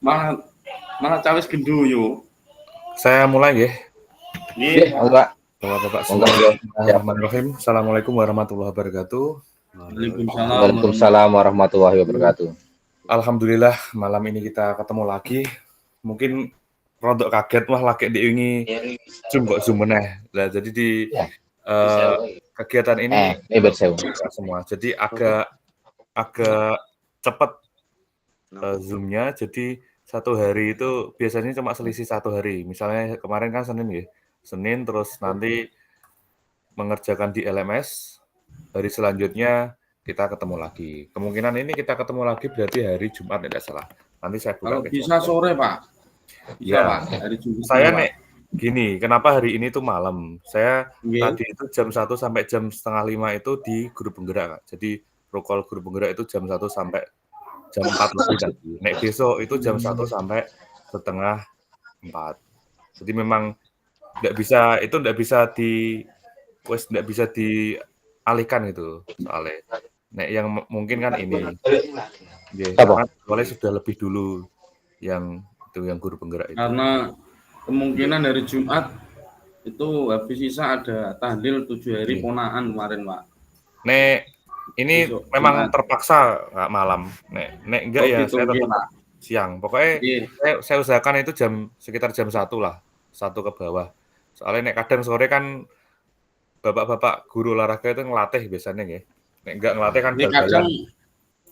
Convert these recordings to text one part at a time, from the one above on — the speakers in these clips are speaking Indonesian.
Malah cawes genduyo. Saya mulai ya. Nggih, Pak. Bapak-bapak Monggo. semua. Bismillahirrahmanirrahim. Assalamualaikum warahmatullahi wabarakatuh. Waalaikumsalam warahmatullahi wabarakatuh. Alhamdulillah malam ini kita ketemu lagi. Mungkin rodok kaget wah lagi diingi Zoom kok Zoom meneh. Nah, jadi di kegiatan ini semua. Jadi agak cepat Zoom-nya. Jadi satu hari itu biasanya cuma selisih satu hari. Misalnya kemarin kan Senin ya. Senin terus nanti mengerjakan di LMS. Hari selanjutnya kita ketemu lagi. Kemungkinan ini kita ketemu lagi berarti hari Jumat tidak salah. Nanti saya buka. Kalau bisa sore Pak. Bisa ya, Pak. Hari Jumat. Saya nek gini, kenapa hari ini tuh malam? Saya tadi itu jam 1 sampai jam setengah 5 itu di grup penggerak. Jadi protokol grup penggerak itu jam 1 sampai jam 4 lebih tadi. Nek besok itu jam 1 sampai setengah 4. Jadi memang tidak bisa dialihkan itu soalnya. Nek yang mungkin kan ini. Karena soalnya sudah lebih dulu yang guru penggerak itu. Karena kemungkinan hari Jumat itu habis sisa ada tahlil 7 hari ponaan kemarin, Pak. Nek ini besok, memang Jumat. Terpaksa nggak malam. Nek enggak ya saya tetap siang. Pokoknya saya usahakan itu sekitar jam 1 lah. 1 ke bawah. Soalnya nek kadang sore kan bapak-bapak guru olahraga itu ngelatih biasanya ya. Nek enggak ngelatih kan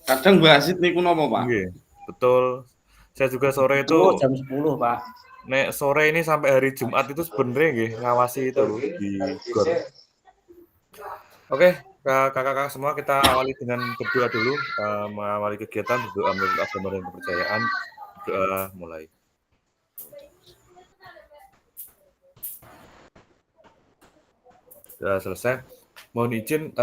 kadang basit niku napa, Pak? Nggih, betul. Saya juga sore itu jam 10, Pak. Nek sore ini sampai hari Jumat itu sebenarnya nggih ngawasi itu di GOR. Oke, kakak-kakak semua kita awali dengan berdoa dulu, mengawali kegiatan berdoa menurut agama dan kepercayaan. Doa mulai. Sudah selesai. Mohon izin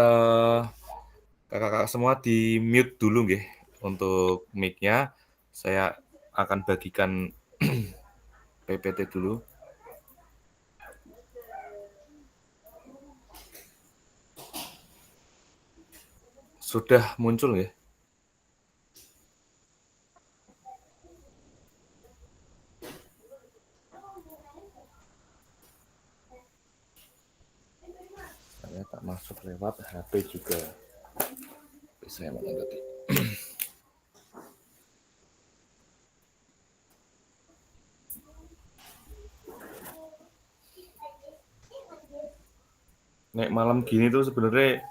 kakak-kakak semua di mute dulu nggih untuk mic-nya. Saya akan bagikan PPT dulu. Sudah muncul ya? Saya tak masuk lewat HP juga. Saya mau tadi. Nek malam gini tuh sebenarnya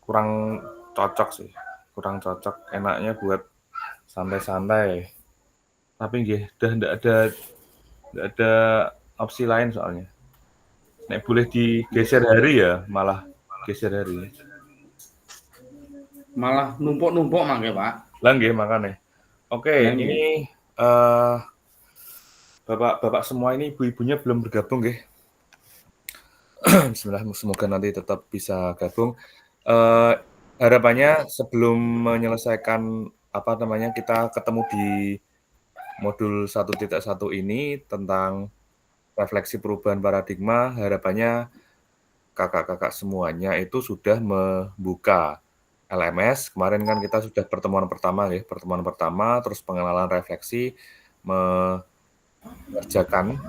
kurang cocok sih. Kurang cocok. Enaknya buat santai-santai. Tapi nggih, udah enggak ada opsi lain soalnya. Nek boleh digeser hari ya, malah geser hari. Malah numpuk-numpuk mangke, Pak. Lah nggih makane. Oke, ini Bapak-bapak semua ini ibu-ibunya belum bergabung nggih. Bismillah, semoga nanti tetap bisa gabung. Harapannya sebelum menyelesaikan kita ketemu di modul 1.1 ini tentang refleksi perubahan paradigma, harapannya kakak-kakak semuanya itu sudah membuka LMS. Kemarin kan kita sudah pertemuan pertama, terus pengenalan refleksi, mengerjakan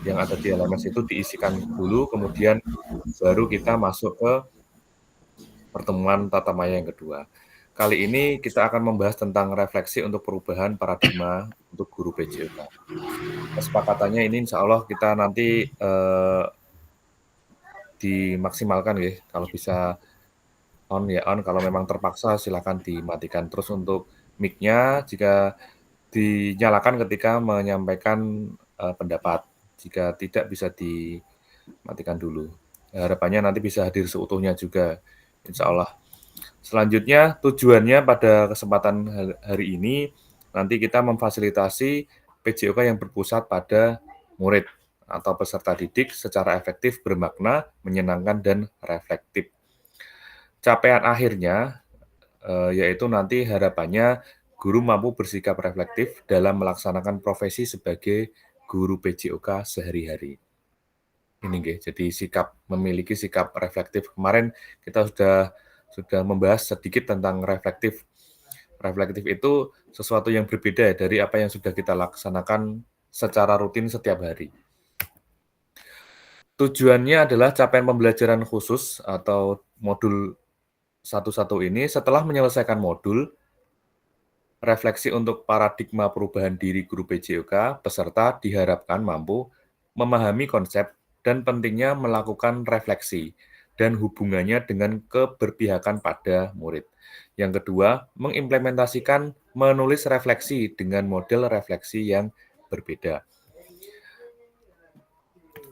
yang ada di LMS itu diisikan dulu, kemudian baru kita masuk ke pertemuan tata maya yang kedua. Kali ini kita akan membahas tentang refleksi untuk perubahan paradigma untuk guru PJOK. Kesepakatannya ini insya Allah kita nanti dimaksimalkan ya, kalau bisa on ya on, kalau memang terpaksa silakan dimatikan. Terus untuk mic-nya jika dinyalakan ketika menyampaikan pendapat. Jika tidak bisa dimatikan dulu. Harapannya nanti bisa hadir seutuhnya juga, insya Allah. Selanjutnya tujuannya pada kesempatan hari ini nanti kita memfasilitasi PJOK yang berpusat pada murid atau peserta didik secara efektif, bermakna, menyenangkan, dan reflektif. Capaian akhirnya yaitu nanti harapannya guru mampu bersikap reflektif dalam melaksanakan profesi sebagai guru PJOK sehari-hari. Ini nggih, jadi memiliki sikap reflektif. Kemarin kita sudah membahas sedikit tentang reflektif. Reflektif itu sesuatu yang berbeda dari apa yang sudah kita laksanakan secara rutin setiap hari. Tujuannya adalah capaian pembelajaran khusus atau modul 1.1 ini setelah menyelesaikan modul, refleksi untuk paradigma perubahan diri guru PJOK, peserta diharapkan mampu memahami konsep dan pentingnya melakukan refleksi dan hubungannya dengan keberpihakan pada murid. Yang kedua, mengimplementasikan menulis refleksi dengan model refleksi yang berbeda.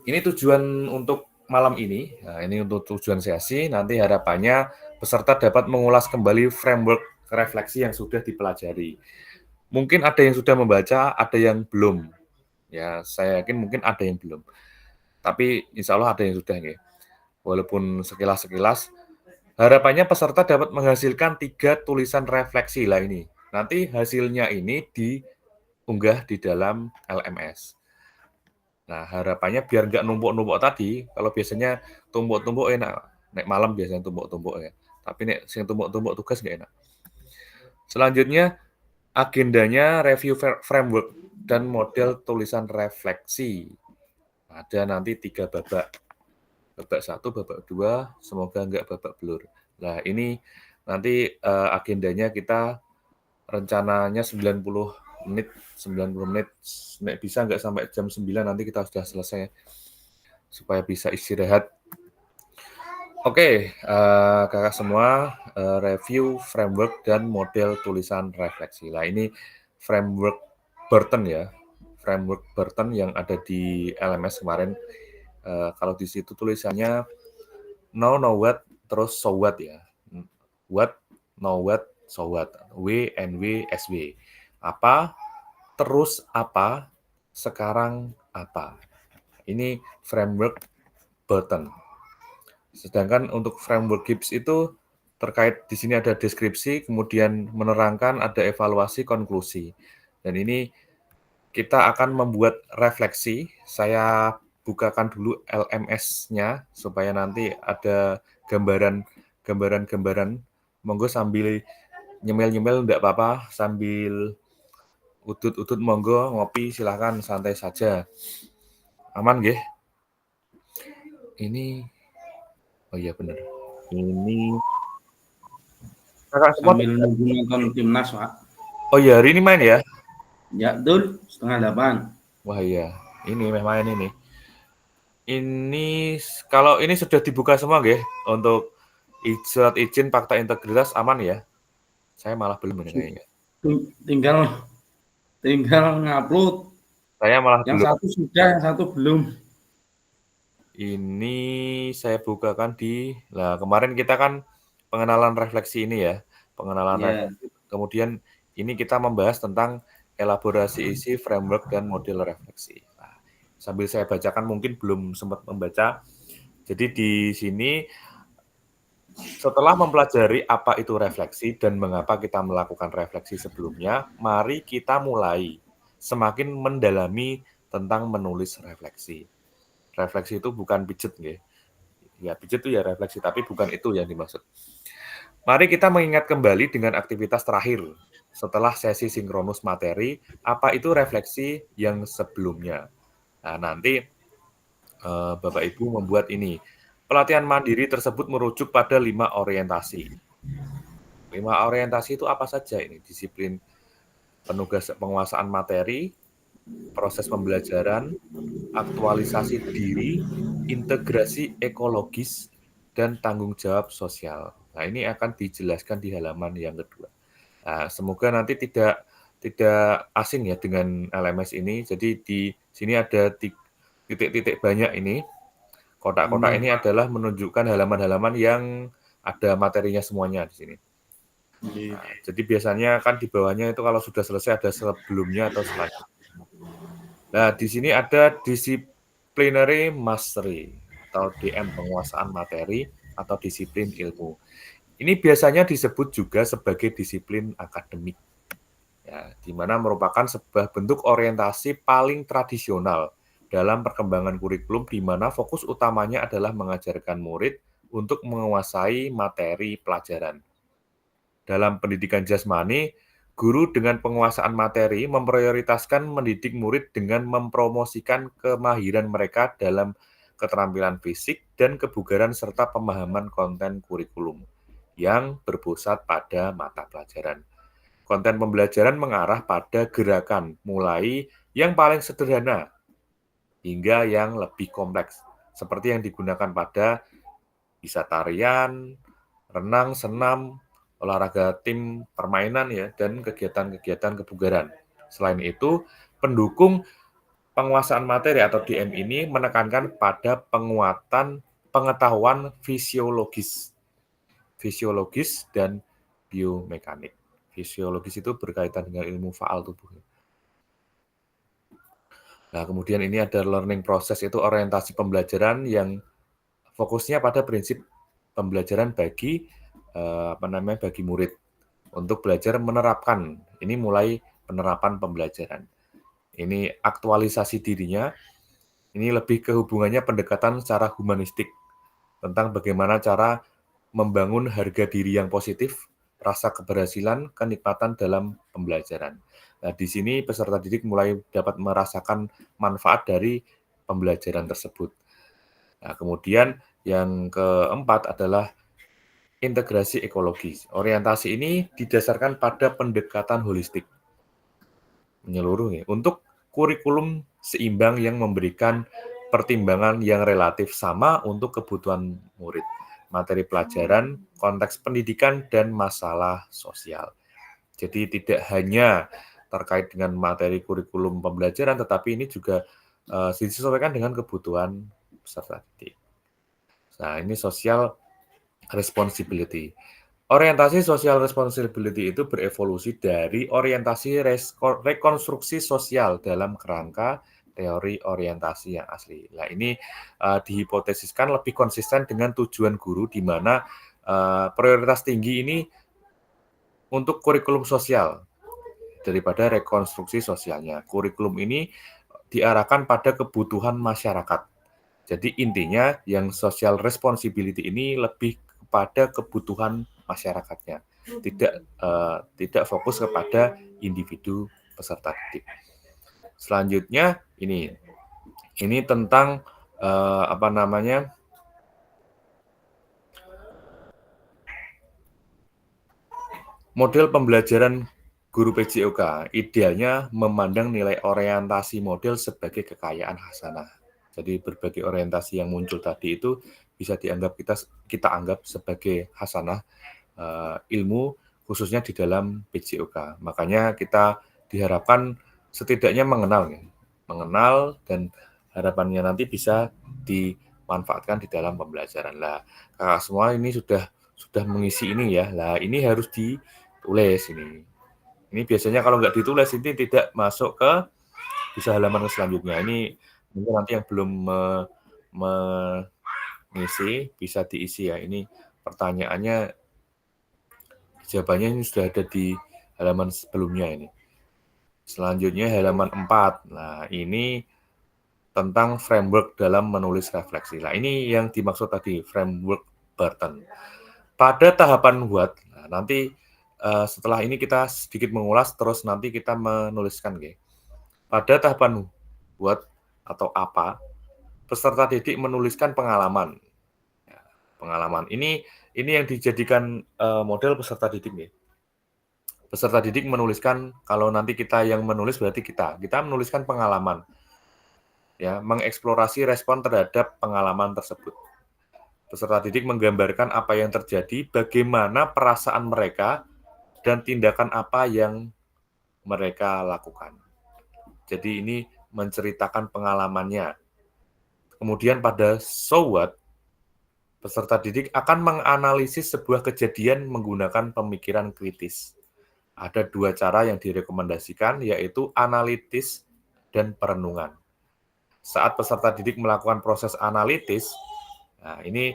Ini tujuan untuk malam ini. Nah, ini untuk tujuan sesi. Nanti harapannya peserta dapat mengulas kembali framework refleksi yang sudah dipelajari. Mungkin ada yang sudah membaca, ada yang belum. Ya, saya yakin mungkin ada yang belum. Tapi insya Allah ada yang sudah. Ya. Walaupun sekilas-sekilas, harapannya peserta dapat menghasilkan 3 tulisan refleksi lah ini. Nanti hasilnya ini diunggah di dalam LMS. Nah, harapannya biar nggak numpuk-numpuk tadi, kalau biasanya tumpuk-tumpuk enak. Nek malam biasanya tumpuk-tumpuk ya. Tapi nek sing tumpuk-tumpuk tugas nggak enak. Selanjutnya, agendanya review framework dan model tulisan refleksi. Ada nanti 3 babak. Babak 1, babak 2, semoga nggak babak belur. Nah, ini nanti agendanya kita rencananya 90 menit, nek bisa nggak sampai jam 9 nanti kita sudah selesai supaya bisa istirahat. Oke, kakak semua, review framework dan model tulisan refleksi. Nah, ini framework Burton ya, framework Burton yang ada di LMS kemarin. Kalau di situ tulisannya know what, terus so what ya. What, know what, so what. W, NW, SW. Apa, terus apa, sekarang apa. Ini framework Burton. Sedangkan untuk framework Gibbs itu terkait di sini ada deskripsi, kemudian menerangkan, ada evaluasi, konklusi. Dan ini kita akan membuat refleksi. Saya bukakan dulu LMS-nya supaya nanti ada gambaran-gambaran. Monggo sambil nyemil-nyemil enggak apa-apa, sambil udut-udut monggo, ngopi silakan santai saja. Aman nggih? Ini oh iya benar. Ini kakak semua Sambil nunggu nonton timnas, Pak. Oh iya, hari ini main ya? Ya, betul. 7:30. Wah iya, ini main ini. Ini kalau ini sudah dibuka semua nggih untuk surat izin fakta integritas aman ya? Saya malah belum ini kayaknya. Tinggal ngupload. Saya malah Yang belum. satu sudah, yang satu belum. Ini saya bukakan di. Nah, kemarin kita kan pengenalan refleksi ini ya. Pengenalan refleksi. Kemudian ini kita membahas tentang elaborasi isi, framework, dan model refleksi. Nah, sambil saya bacakan mungkin belum sempat membaca. Jadi di sini setelah mempelajari apa itu refleksi dan mengapa kita melakukan refleksi sebelumnya, mari kita mulai semakin mendalami tentang menulis refleksi. Refleksi itu bukan pijet, nggih. Ya, pijet itu ya refleksi, tapi bukan itu yang dimaksud. Mari kita mengingat kembali dengan aktivitas terakhir setelah sesi sinkronus materi, apa itu refleksi yang sebelumnya. Nah, nanti Bapak Ibu membuat ini. Pelatihan mandiri tersebut merujuk pada 5 orientasi. 5 orientasi itu apa saja ini? Disiplin penguasaan materi, proses pembelajaran, aktualisasi diri, integrasi ekologis, dan tanggung jawab sosial. Nah, ini akan dijelaskan di halaman yang kedua. Nah, semoga nanti tidak asing ya dengan LMS ini. Jadi di sini ada titik-titik banyak ini. Kotak-kotak ini adalah menunjukkan halaman-halaman yang ada materinya semuanya di sini. Nah, jadi biasanya kan di bawahnya itu kalau sudah selesai ada sebelumnya atau selanjutnya. Nah, di sini ada disciplinary mastery atau DM, penguasaan materi atau disiplin ilmu. Ini biasanya disebut juga sebagai disiplin akademik. Ya, di mana merupakan sebuah bentuk orientasi paling tradisional dalam perkembangan kurikulum di mana fokus utamanya adalah mengajarkan murid untuk menguasai materi pelajaran. Dalam pendidikan jasmani, guru dengan penguasaan materi memprioritaskan mendidik murid dengan mempromosikan kemahiran mereka dalam keterampilan fisik dan kebugaran serta pemahaman konten kurikulum yang berpusat pada mata pelajaran. Konten pembelajaran mengarah pada gerakan, mulai yang paling sederhana hingga yang lebih kompleks, seperti yang digunakan pada bisa tarian, renang, senam, olahraga tim, permainan ya, dan kegiatan-kegiatan kebugaran. Selain itu, pendukung penguasaan materi atau DM ini menekankan pada penguatan pengetahuan fisiologis dan biomekanik. Fisiologis itu berkaitan dengan ilmu faal tubuh. Nah, kemudian ini ada learning process, itu orientasi pembelajaran yang fokusnya pada prinsip pembelajaran bagi bagi murid untuk belajar menerapkan. Ini mulai penerapan pembelajaran. Ini aktualisasi dirinya. Ini lebih ke hubungannya pendekatan secara humanistik tentang bagaimana cara membangun harga diri yang positif, rasa keberhasilan, kenikmatan dalam pembelajaran. Nah, di sini peserta didik mulai dapat merasakan manfaat dari pembelajaran tersebut. Nah, kemudian yang keempat adalah integrasi ekologis. Orientasi ini didasarkan pada pendekatan holistik menyeluruh ya, untuk kurikulum seimbang yang memberikan pertimbangan yang relatif sama untuk kebutuhan murid, materi pelajaran, konteks pendidikan, dan masalah sosial. Jadi tidak hanya terkait dengan materi kurikulum pembelajaran, tetapi ini juga disesuaikan dengan kebutuhan peserta didik. Nah, ini social responsibility. Orientasi social responsibility itu berevolusi dari orientasi rekonstruksi sosial dalam kerangka teori orientasi yang asli. Nah, ini dihipotesiskan lebih konsisten dengan tujuan guru, di mana prioritas tinggi ini untuk kurikulum sosial daripada rekonstruksi sosialnya. Kurikulum ini diarahkan pada kebutuhan masyarakat. Jadi intinya yang social responsibility ini lebih kepada kebutuhan masyarakatnya, tidak fokus kepada individu peserta didik. Selanjutnya ini tentang model pembelajaran guru PJOK. Idealnya memandang nilai orientasi model sebagai kekayaan hasanah. Jadi berbagai orientasi yang muncul tadi itu bisa dianggap kita anggap sebagai hasanah ilmu, khususnya di dalam PJOK. Makanya kita diharapkan setidaknya mengenal dan harapannya nanti bisa dimanfaatkan di dalam pembelajaran. Lah, kakak semua ini sudah mengisi ini ya. Lah, ini harus ditulis ini. Ini biasanya kalau nggak ditulis ini tidak masuk ke bisa halaman selanjutnya. Ini mungkin nanti yang belum mengisi bisa diisi ya. Ini pertanyaannya, jawabannya ini sudah ada di halaman sebelumnya ini. Selanjutnya halaman 4. Nah, ini tentang framework dalam menulis refleksi. Nah, ini yang dimaksud tadi, framework Barton. Pada tahapan buat, nanti setelah ini kita sedikit mengulas, terus nanti kita menuliskan. Pada tahapan buat atau apa, peserta didik menuliskan pengalaman. Pengalaman ini yang dijadikan model peserta didik nih. Peserta didik menuliskan, kalau nanti kita yang menulis berarti kita menuliskan pengalaman. Ya, mengeksplorasi respon terhadap pengalaman tersebut. Peserta didik menggambarkan apa yang terjadi, bagaimana perasaan mereka, dan tindakan apa yang mereka lakukan. Jadi ini menceritakan pengalamannya. Kemudian pada so what, peserta didik akan menganalisis sebuah kejadian menggunakan pemikiran kritis. Ada 2 cara yang direkomendasikan, yaitu analitis dan perenungan. Saat peserta didik melakukan proses analitis, nah ini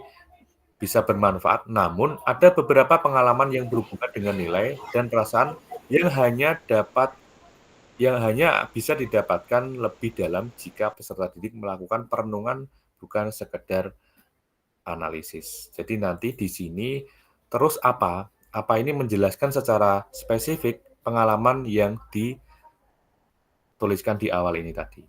bisa bermanfaat, namun ada beberapa pengalaman yang berhubungan dengan nilai dan perasaan yang hanya bisa didapatkan lebih dalam jika peserta didik melakukan perenungan, bukan sekedar analisis. Jadi nanti di sini terus apa? apa ini menjelaskan secara spesifik pengalaman yang dituliskan di awal ini tadi.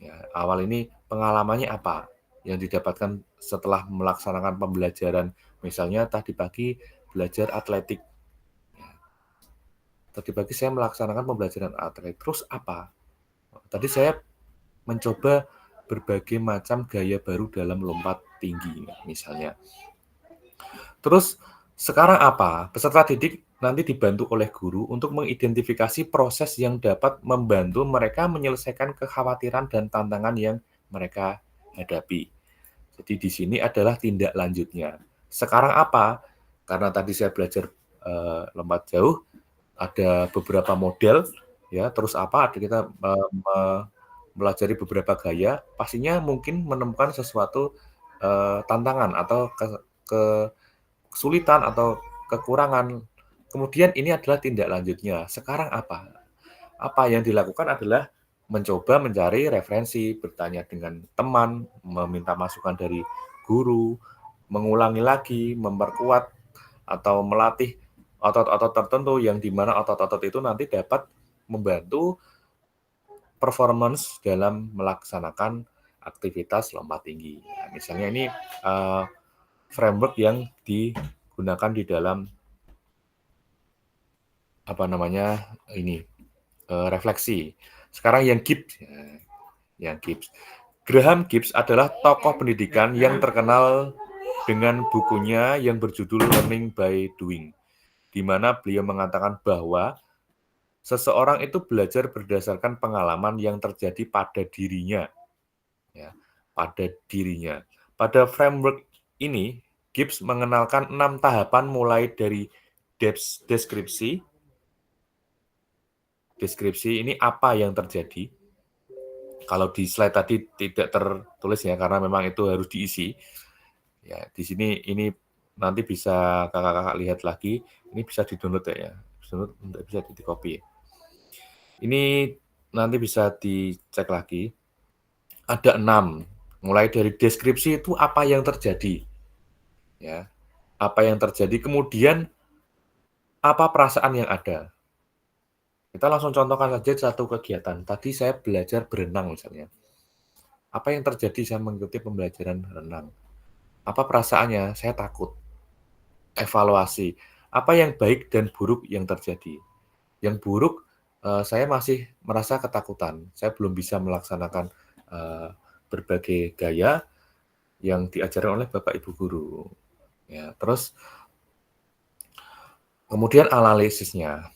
Ya, awal ini pengalamannya apa yang didapatkan setelah melaksanakan pembelajaran, misalnya tadi pagi belajar atletik. Ya, tadi pagi saya melaksanakan pembelajaran atletik, terus apa? Tadi saya mencoba berbagai macam gaya baru dalam lompat tinggi, misalnya. Terus sekarang apa? Peserta didik nanti dibantu oleh guru untuk mengidentifikasi proses yang dapat membantu mereka menyelesaikan kekhawatiran dan tantangan yang mereka hadapi. Jadi di sini adalah tindak lanjutnya. Sekarang apa? Karena tadi saya belajar lompat jauh, ada beberapa model, ya. Terus apa? Ada kita melajari beberapa gaya. Pastinya mungkin menemukan sesuatu tantangan atau kesulitan atau kekurangan. Kemudian ini adalah tindak lanjutnya. Sekarang apa? Apa yang dilakukan adalah mencoba mencari referensi, bertanya dengan teman, meminta masukan dari guru, mengulangi lagi, memperkuat atau melatih otot-otot tertentu yang di mana otot-otot itu nanti dapat membantu performance dalam melaksanakan aktivitas lompat tinggi. Nah, misalnya ini framework yang digunakan di dalam refleksi. Sekarang yang Gibbs, Graham Gibbs adalah tokoh pendidikan yang terkenal dengan bukunya yang berjudul Learning by Doing, di mana beliau mengatakan bahwa seseorang itu belajar berdasarkan pengalaman yang terjadi pada dirinya. Ya, pada dirinya. Pada framework ini, Gibbs mengenalkan 6 tahapan mulai dari deskripsi ini apa yang terjadi. Kalau di slide tadi tidak tertulis ya, karena memang itu harus diisi. Ya, di sini ini nanti bisa kakak-kakak lihat lagi. Ini bisa di-download ya. Bisa di-copy. Ini nanti bisa dicek lagi. Ada 6. Mulai dari deskripsi itu apa yang terjadi. Ya. Apa yang terjadi, kemudian apa perasaan yang ada. Kita langsung contohkan saja satu kegiatan. Tadi saya belajar berenang misalnya. Apa yang terjadi saya mengikuti pembelajaran renang? Apa perasaannya? Saya takut. Evaluasi. Apa yang baik dan buruk yang terjadi? Yang buruk, saya masih merasa ketakutan. Saya belum bisa melaksanakan berbagai gaya yang diajarkan oleh Bapak Ibu guru. Ya, terus kemudian analisisnya.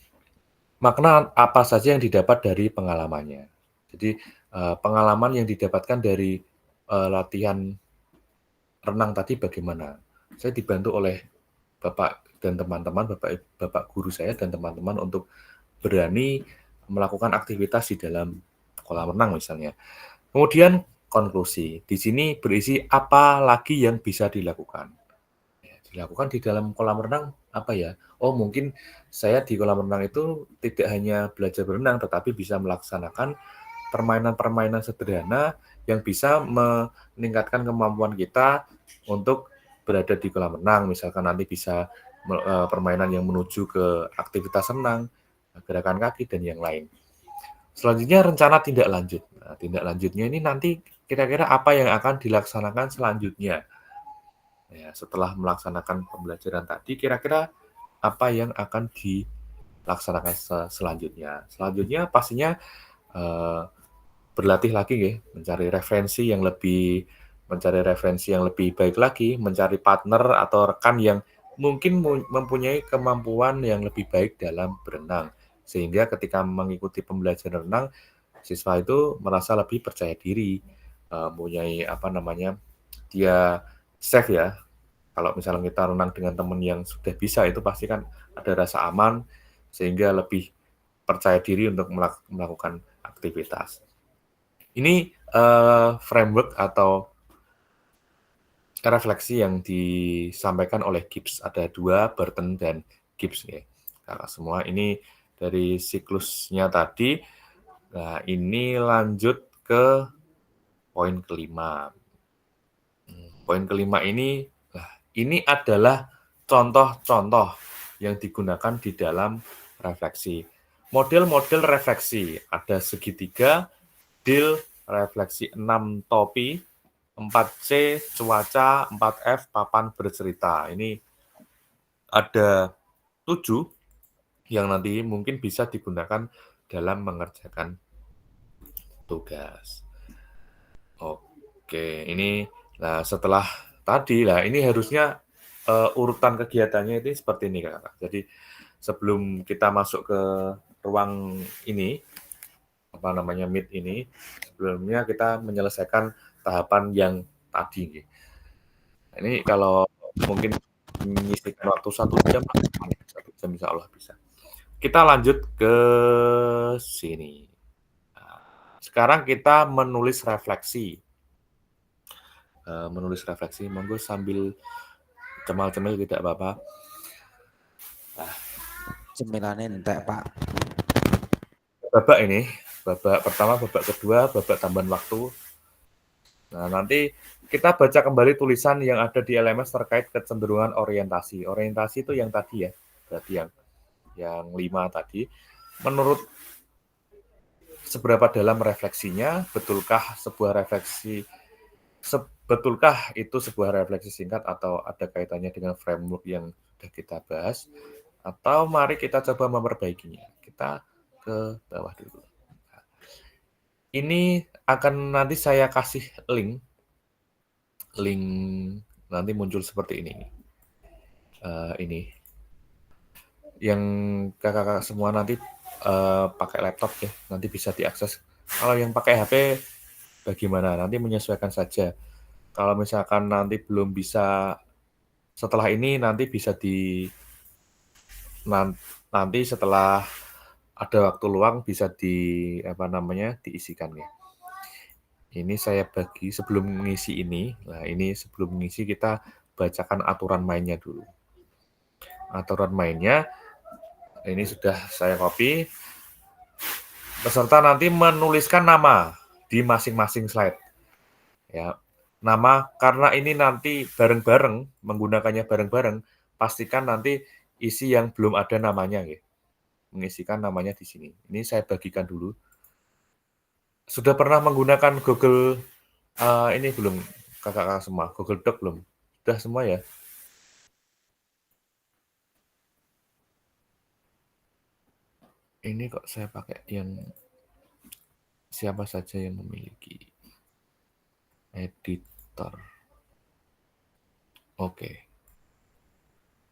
Makna apa saja yang didapat dari pengalamannya. Jadi pengalaman yang didapatkan dari latihan renang tadi bagaimana? Saya dibantu oleh Bapak dan teman-teman, Bapak guru saya dan teman-teman untuk berani melakukan aktivitas di dalam kolam renang misalnya. Kemudian konklusi. Di sini berisi apa lagi yang bisa dilakukan. Dilakukan di dalam kolam renang apa ya? Oh, mungkin saya di kolam renang itu tidak hanya belajar berenang, tetapi bisa melaksanakan permainan-permainan sederhana yang bisa meningkatkan kemampuan kita untuk berada di kolam renang. Misalkan nanti bisa permainan yang menuju ke aktivitas renang, gerakan kaki, dan yang lain. Selanjutnya rencana tindak lanjut. Nah, tindak lanjutnya ini nanti kira-kira apa yang akan dilaksanakan selanjutnya. Ya, setelah melaksanakan pembelajaran tadi, kira-kira apa yang akan dilaksanakan selanjutnya. Selanjutnya pastinya berlatih lagi ya, mencari referensi yang lebih baik lagi, mencari partner atau rekan yang mungkin mempunyai kemampuan yang lebih baik dalam berenang. Sehingga ketika mengikuti pembelajaran renang, siswa itu merasa lebih percaya diri, mempunyai dia safe ya. Kalau misalnya kita renang dengan teman yang sudah bisa, itu pasti kan ada rasa aman, sehingga lebih percaya diri untuk melakukan aktivitas. Ini framework atau refleksi yang disampaikan oleh Gibbs. Ada 2, Burton dan Gibbs ya. Karena semua ini dari siklusnya tadi. Nah, ini lanjut ke poin kelima. Poin kelima ini adalah contoh-contoh yang digunakan di dalam refleksi. Model-model refleksi ada segitiga, deal, refleksi 6 topi, 4C, cuaca, 4F, papan bercerita. Ini ada 7 yang nanti mungkin bisa digunakan dalam mengerjakan tugas. Oke, ini nah setelah tadi lah ini harusnya urutan kegiatannya itu seperti ini Kakak. Jadi sebelum kita masuk ke ruang ini apa namanya meet ini, sebelumnya kita menyelesaikan tahapan yang tadi. Ini kalau mungkin menyisihkan waktu 1 jam, 1 jam insya Allah bisa. Kita lanjut ke sini. Sekarang kita menulis refleksi. Menulis refleksi, monggo sambil cemil-cemil tidak apa-apa. Cemilannya entek Pak. Babak ini, babak pertama, babak kedua, babak tambahan waktu. Nah, nanti kita baca kembali tulisan yang ada di LMS terkait kecenderungan orientasi. Orientasi itu yang tadi ya, berarti yang 5 tadi. Menurut seberapa dalam refleksinya, betulkah itu sebuah refleksi singkat atau ada kaitannya dengan framework yang sudah kita bahas, atau mari kita coba memperbaikinya. Kita ke bawah dulu. Ini akan nanti saya kasih link nanti muncul seperti ini. Ini yang kakak-kakak semua nanti pakai laptop ya, nanti bisa diakses. Kalau yang pakai HP bagaimana? Nanti menyesuaikan saja. Kalau misalkan nanti belum bisa setelah ini nanti bisa nanti setelah ada waktu luang bisa diisikan ya. Ini saya bagi sebelum mengisi ini. Nah, ini sebelum mengisi kita bacakan aturan mainnya dulu. Aturan mainnya ini sudah saya copy. Peserta nanti menuliskan nama di masing-masing slide. Ya. Nama karena ini nanti bareng-bareng, menggunakannya bareng-bareng, pastikan nanti isi yang belum ada namanya ya. Mengisikan namanya di sini. Ini saya bagikan dulu. Sudah pernah menggunakan Google ini belum kakak-kakak semua? Google Doc belum? Sudah semua ya? Ini kok saya pakai yang siapa saja yang memiliki editor. Oke.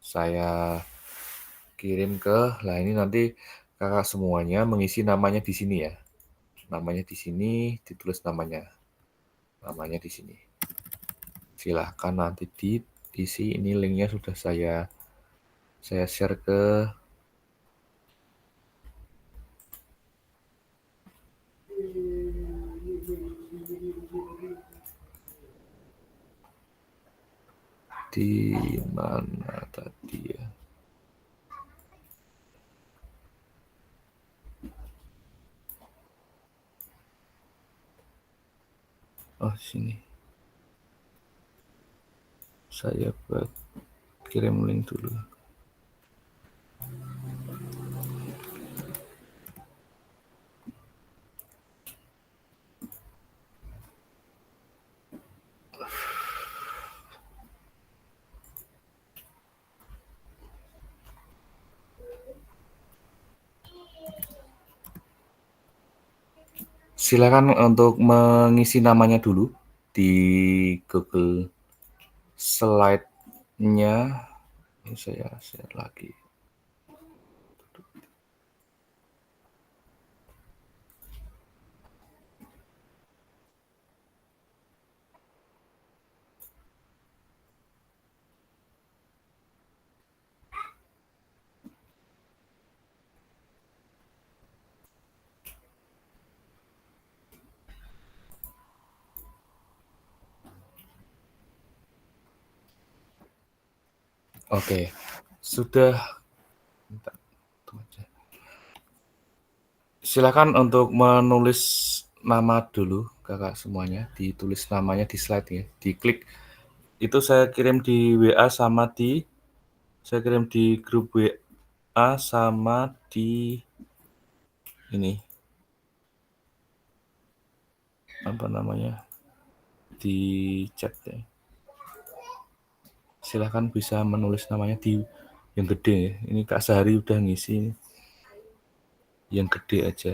Saya kirim lah ini nanti kakak semuanya mengisi namanya di sini ya. Namanya di sini, ditulis namanya. Namanya di sini. Silahkan nanti diisi, ini linknya sudah saya share ke di mana tadi ya? Oh, sini. Saya kirim link dulu. Silakan untuk mengisi namanya dulu di Google Slide-nya. Ini saya share lagi. Oke, sudah. Silakan untuk menulis nama dulu kakak semuanya, ditulis namanya di slide ya, diklik. Itu saya kirim di WA sama di Saya kirim di grup WA sama di ini apa namanya di chat ya. Silahkan bisa menulis namanya di yang gede ya. Ini Kak Sehari udah ngisi yang gede aja.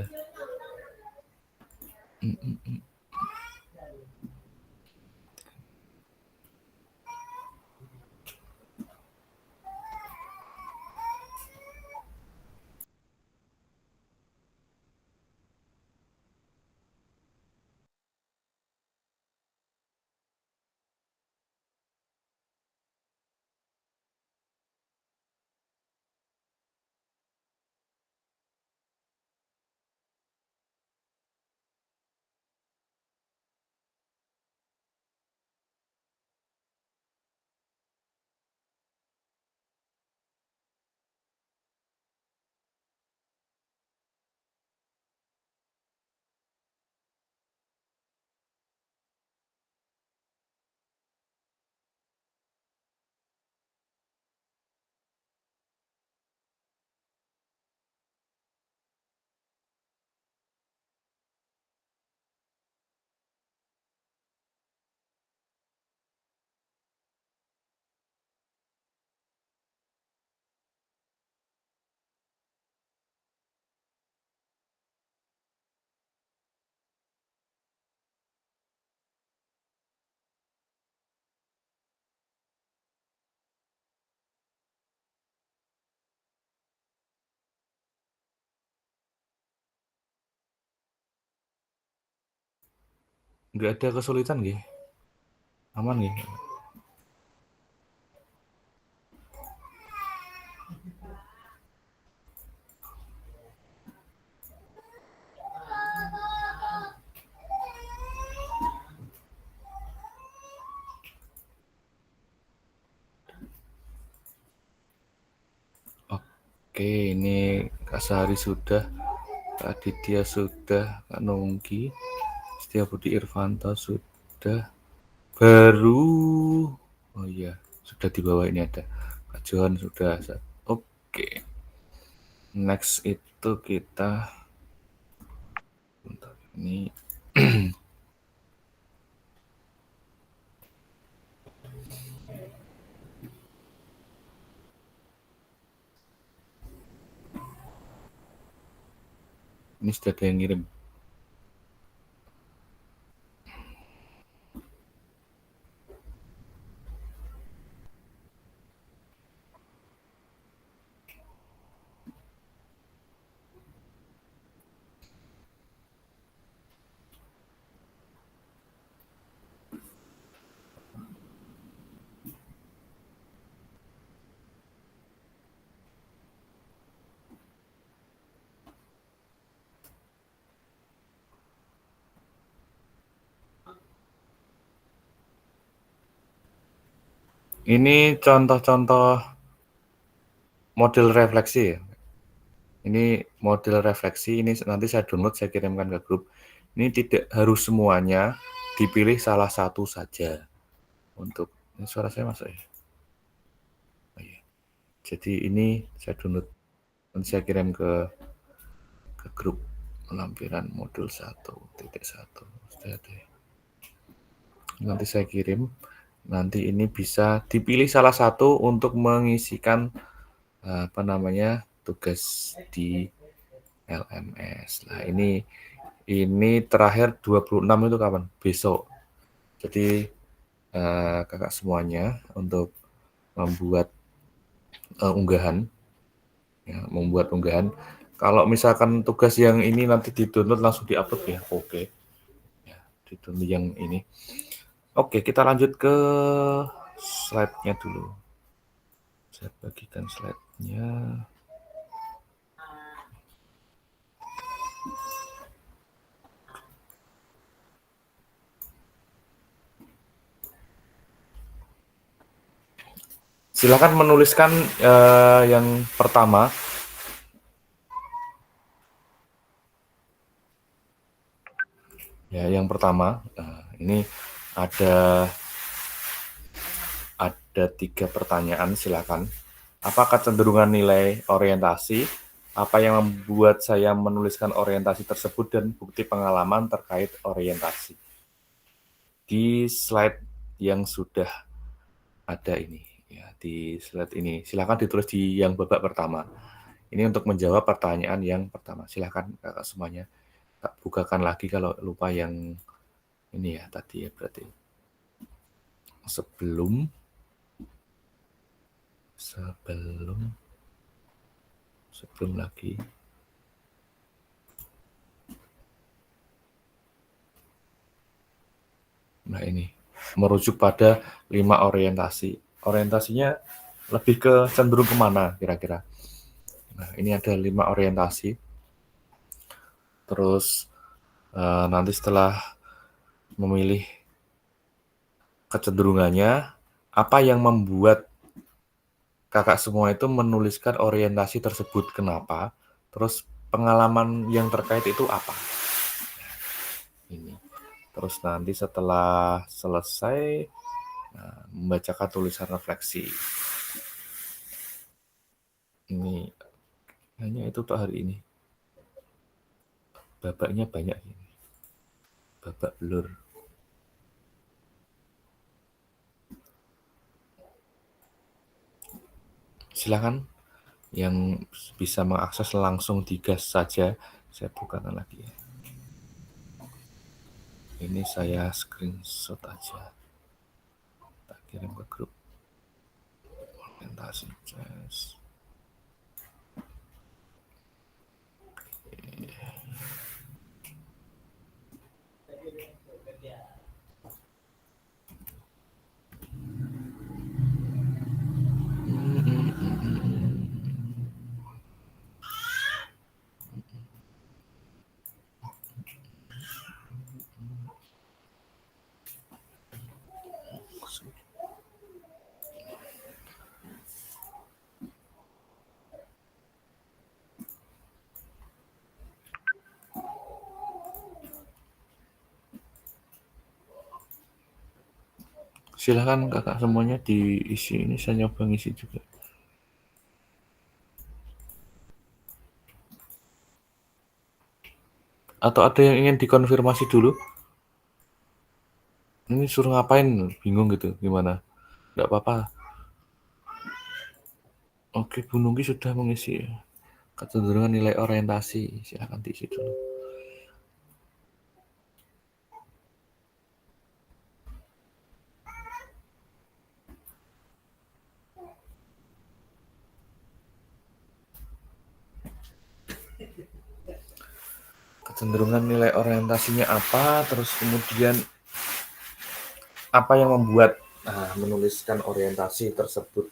Nggak ada kesulitan nggih? Aman nggih? Oke, ini Kak Sehari sudah, Kak Aditya sudah, Kak Nongki, Setiabudi Irvanto sudah, baru, oh iya, sudah di bawah ini ada, Kak Johan sudah, oke. Next itu kita, bentar, ini, ini sudah ada yang ngirim. Ini contoh-contoh model refleksi ya. Ini model refleksi, ini nanti saya download, saya kirimkan ke grup. Ini tidak harus semuanya, dipilih salah satu saja. Untuk, ini suara saya masuk ya? Oh, iya. Jadi ini saya download, nanti saya kirim ke grup lampiran modul 1.1. Nanti saya kirim, nanti ini bisa dipilih salah satu untuk mengisikan apa namanya tugas di LMS. Nah, ini terakhir 26 itu kapan? Besok. Jadi kakak semuanya untuk membuat unggahan, ya, membuat unggahan. Kalau misalkan tugas yang ini nanti di-download langsung di-upload ya, oke. Ya, di-download yang ini. Oke, kita lanjut ke slide-nya dulu. Saya bagikan slide-nya. Silakan menuliskan yang pertama. Ya, yang pertama, ini ada 3 pertanyaan, silakan. Apa kecenderungan nilai orientasi? Apa yang membuat saya menuliskan orientasi tersebut dan bukti pengalaman terkait orientasi. Di slide yang sudah ada ini, ya, di slide ini. Silakan ditulis di yang babak pertama. Ini untuk menjawab pertanyaan yang pertama. Silakan kakak semuanya. Tak bukakan lagi kalau lupa yang ini ya tadi ya berarti. Sebelum lagi. Nah ini, merujuk pada 5 orientasi. Orientasinya lebih ke cenderung kemana kira-kira. Nah ini ada 5 orientasi. Terus nanti setelah memilih kecenderungannya, apa yang membuat kakak semua itu menuliskan orientasi tersebut, kenapa, terus pengalaman yang terkait itu apa. Ini. Terus nanti setelah selesai, membacakan tulisan refleksi. Ini hanya itu untuk hari ini. Babaknya banyak ini. Babak blur. Silakan yang bisa mengakses langsung digas saja. Saya bukakan lagi ya. Ini saya screenshot aja. Tak kirim ke grup. Orientasi jazz. Silakan kakak semuanya diisi, ini saya nyoba ngisi juga. Atau ada yang ingin dikonfirmasi dulu? Ini suruh ngapain? Bingung gitu, gimana? Nggak apa-apa. Oke, Bu Nunggi sudah mengisi kecenderungan nilai orientasi. Silakan diisi dulu. Kecenderungan nilai orientasinya apa, terus kemudian apa yang membuat menuliskan orientasi tersebut.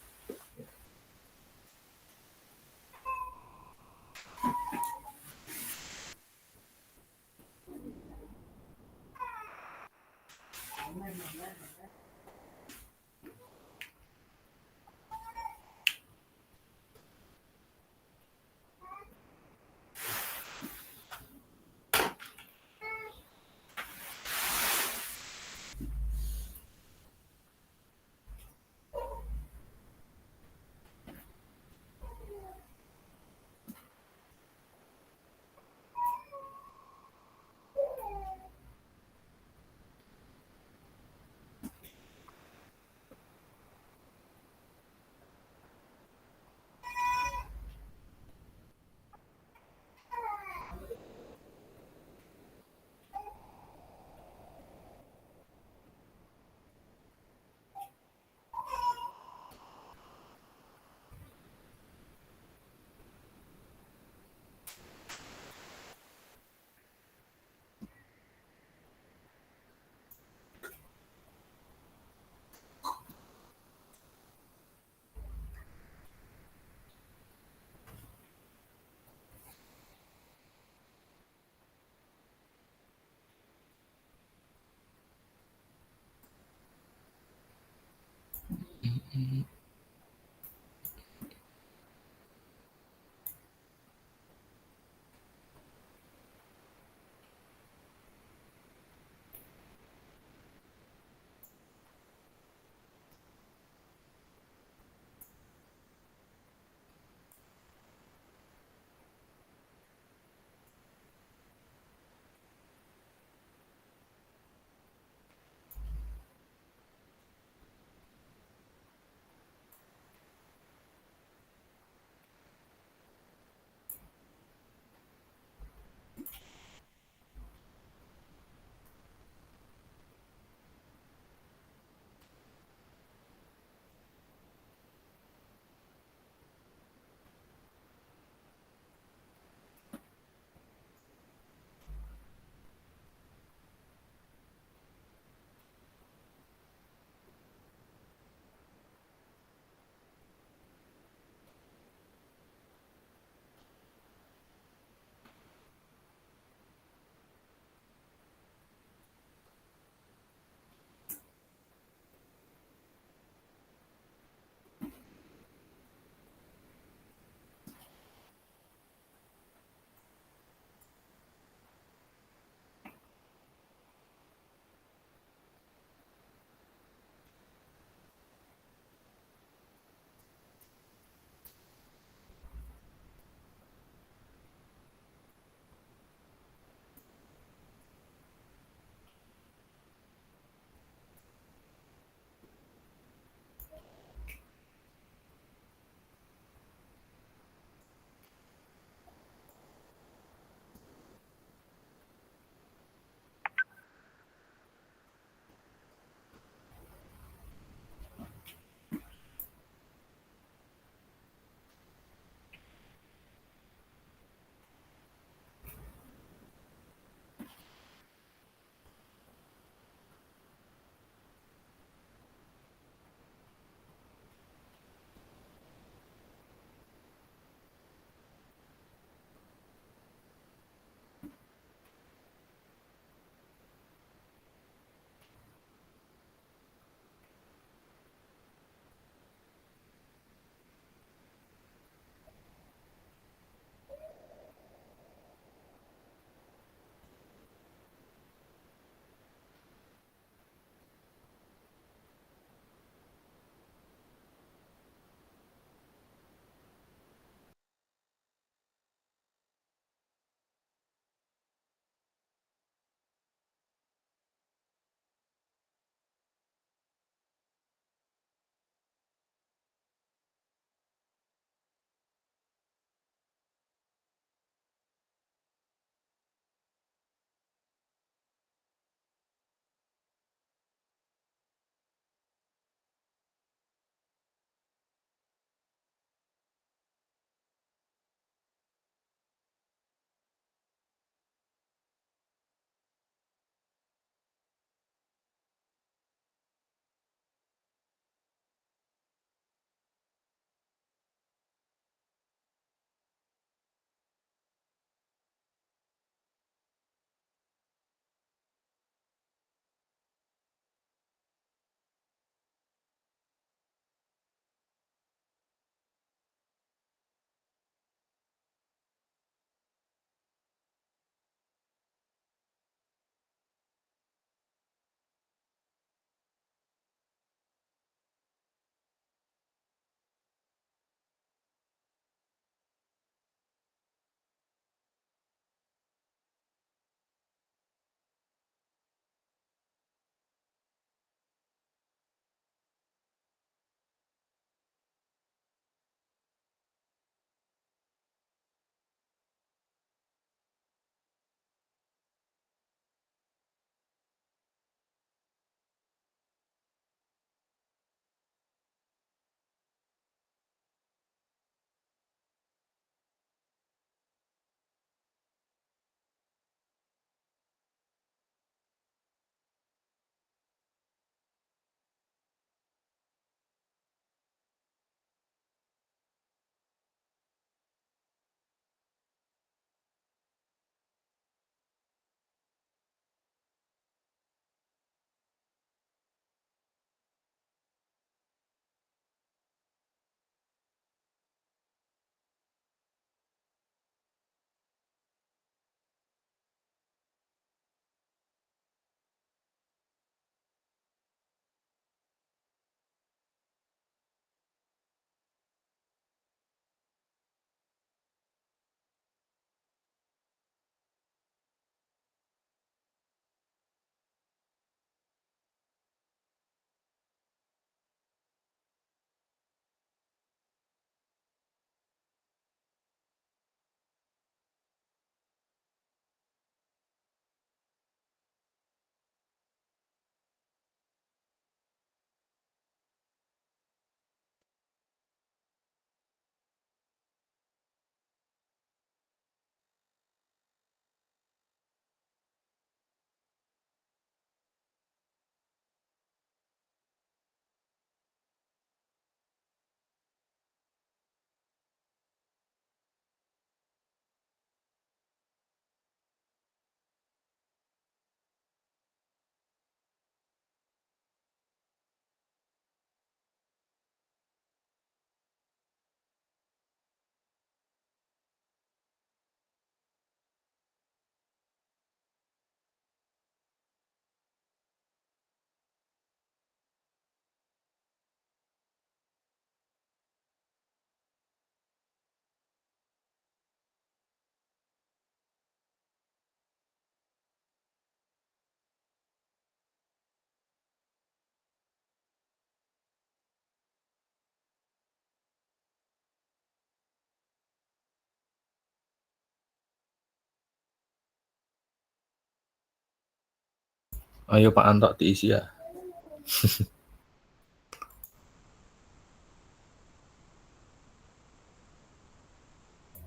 Ayo Pak Anto diisi ya.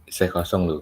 Saya kosong loh.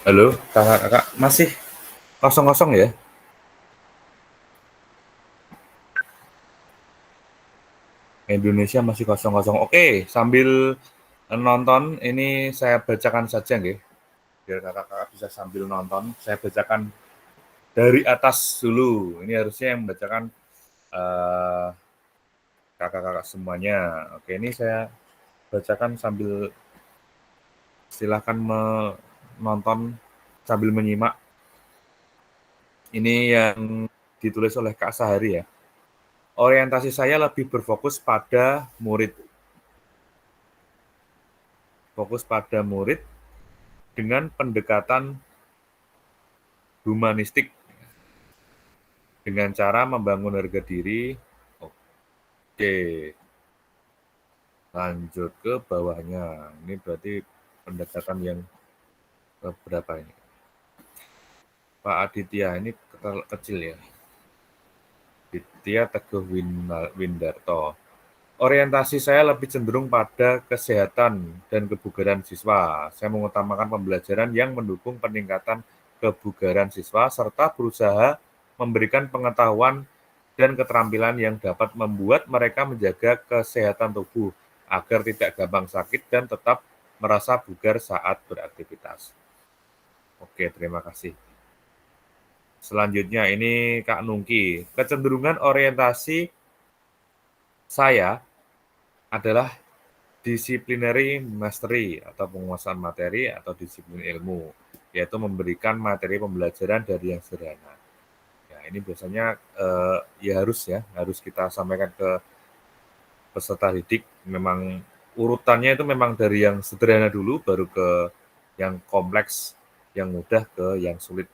Halo, kakak-kakak masih kosong-kosong ya? Indonesia masih kosong-kosong. Oke, sambil nonton ini saya bacakan saja nggih, biar kakak-kakak bisa sambil nonton. Saya bacakan dari atas dulu. Ini harusnya yang membacakan kakak-kakak semuanya. Oke, ini saya bacakan sambil silahkan menonton sambil menyimak. Ini yang ditulis oleh Kak Sahari ya. Orientasi saya lebih berfokus pada murid. Fokus pada murid dengan pendekatan humanistik dengan cara membangun harga diri. Oke, lanjut ke bawahnya. Ini berarti pendekatan yang berapa ini? Pak Aditya ini kecil ya. Aditya Teguh Windarto. Orientasi saya lebih cenderung pada kesehatan dan kebugaran siswa. Saya mengutamakan pembelajaran yang mendukung peningkatan kebugaran siswa serta berusaha memberikan pengetahuan dan keterampilan yang dapat membuat mereka menjaga kesehatan tubuh agar tidak gampang sakit dan tetap merasa bugar saat beraktivitas. Oke, terima kasih. Selanjutnya ini Kak Nungki. Kecenderungan orientasi saya adalah disciplinary mastery atau penguasaan materi atau disiplin ilmu, yaitu memberikan materi pembelajaran dari yang sederhana. Ya, ini biasanya harus kita sampaikan ke peserta didik. Memang urutannya itu memang dari yang sederhana dulu, baru ke yang kompleks, yang mudah ke yang sulit.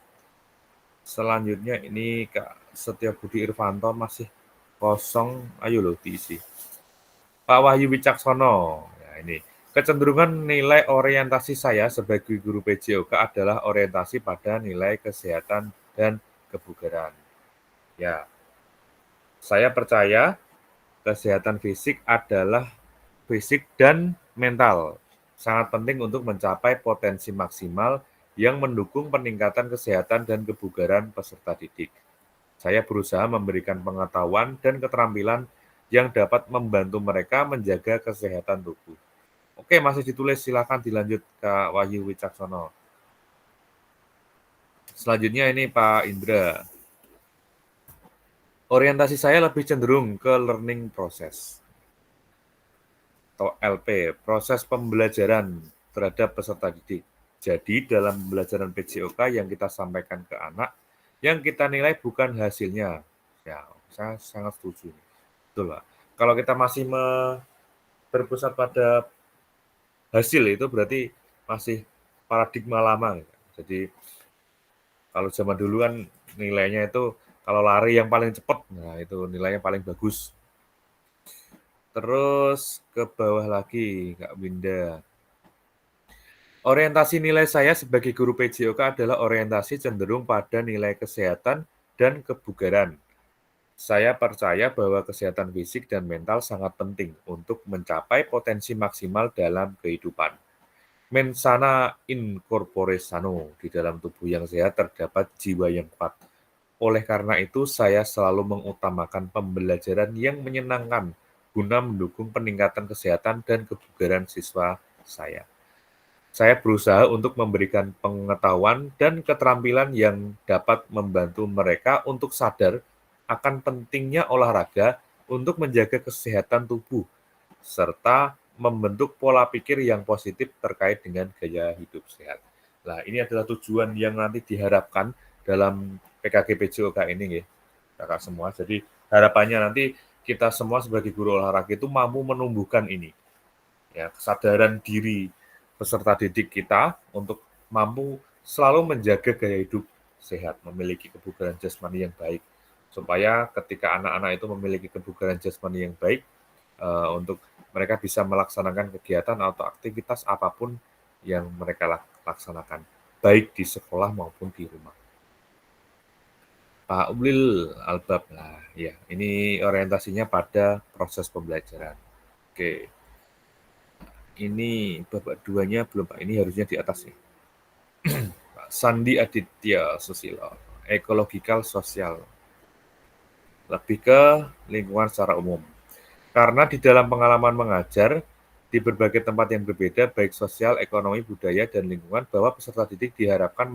Selanjutnya ini Kak Setia Budi Irvanto masih kosong, ayo loh diisi. Pak Wahyu Wicaksono, ya ini. Kecenderungan nilai orientasi saya sebagai guru PJOK adalah orientasi pada nilai kesehatan dan kebugaran. Ya, saya percaya kesehatan fisik adalah fisik dan mental. Sangat penting untuk mencapai potensi maksimal yang mendukung peningkatan kesehatan dan kebugaran peserta didik. Saya berusaha memberikan pengetahuan dan keterampilan yang dapat membantu mereka menjaga kesehatan tubuh. Oke, masih ditulis, silakan dilanjut Kak Wahyu Wicaksono. Selanjutnya ini Pak Indra. Orientasi saya lebih cenderung ke learning process atau LP, proses pembelajaran terhadap peserta didik. Jadi dalam pembelajaran PJOK yang kita sampaikan ke anak, yang kita nilai bukan hasilnya. Ya, saya sangat setuju. Betul, Pak. Kalau kita masih berpusat pada hasil, itu berarti masih paradigma lama. Jadi kalau zaman dulu kan nilainya itu kalau lari yang paling cepat, nah itu nilainya paling bagus. Terus ke bawah lagi, Kak Winda. Orientasi nilai saya sebagai guru PJOK adalah orientasi cenderung pada nilai kesehatan dan kebugaran. Saya percaya bahwa kesehatan fisik dan mental sangat penting untuk mencapai potensi maksimal dalam kehidupan. Mens sana in corpore sano, di dalam tubuh yang sehat terdapat jiwa yang kuat. Oleh karena itu, saya selalu mengutamakan pembelajaran yang menyenangkan guna mendukung peningkatan kesehatan dan kebugaran siswa saya. Saya berusaha untuk memberikan pengetahuan dan keterampilan yang dapat membantu mereka untuk sadar akan pentingnya olahraga untuk menjaga kesehatan tubuh, serta membentuk pola pikir yang positif terkait dengan gaya hidup sehat. Nah, ini adalah tujuan yang nanti diharapkan dalam PKG PJOK ini, ya, kakak semua. Jadi harapannya nanti kita semua sebagai guru olahraga itu mampu menumbuhkan ini, ya, kesadaran diri peserta didik kita untuk mampu selalu menjaga gaya hidup sehat, memiliki kebugaran jasmani yang baik, supaya ketika anak-anak itu memiliki kebugaran jasmani yang baik, untuk mereka bisa melaksanakan kegiatan atau aktivitas apapun yang mereka laksanakan, baik di sekolah maupun di rumah. Pak Ublil Albab, nah ya, ini orientasinya pada proses pembelajaran. Oke, ini babak 2-nya belum Pak, ini harusnya di atas nih. Pak Sandi Aditya Susilo, ekologikal sosial, lebih ke lingkungan secara umum. Karena di dalam pengalaman mengajar di berbagai tempat yang berbeda, baik sosial, ekonomi, budaya, dan lingkungan, bahwa peserta didik dihadapkan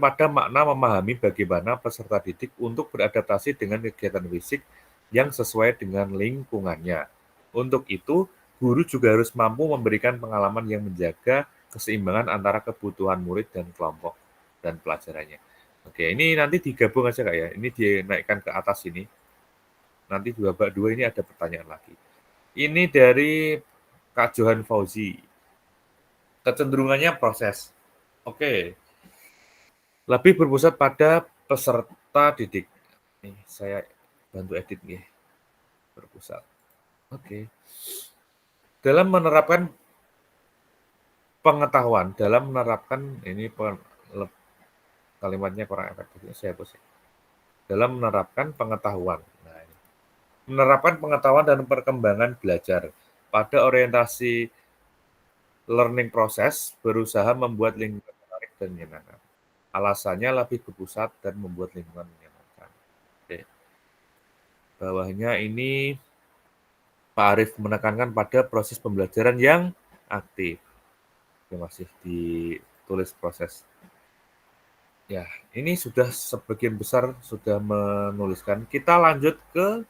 pada makna memahami bagaimana peserta didik untuk beradaptasi dengan kegiatan fisik yang sesuai dengan lingkungannya. Untuk itu, guru juga harus mampu memberikan pengalaman yang menjaga keseimbangan antara kebutuhan murid dan kelompok dan pelajarannya. Oke, ini nanti digabung aja Kak ya. Ini dinaikkan ke atas ini. Nanti di babak 2 ini ada pertanyaan lagi. Ini dari Kak Johan Fauzi. Kecenderungannya proses. Oke. Lebih berpusat pada peserta didik. Nih, saya bantu edit nih. Berpusat. Oke. Dalam menerapkan pengetahuan, ini kalimatnya kurang efektif, saya hapus. Dalam menerapkan pengetahuan. Nah, ini. Menerapkan pengetahuan dan perkembangan belajar pada orientasi learning process, berusaha membuat lingkungan menarik dan menyenangkan. Alasannya lebih berpusat dan membuat lingkungan menyenangkan. Oke. Bawahnya ini Pak Arief menekankan pada proses pembelajaran yang aktif. Oke, masih ditulis proses. Ya, ini sudah sebagian besar sudah menuliskan. Kita lanjut ke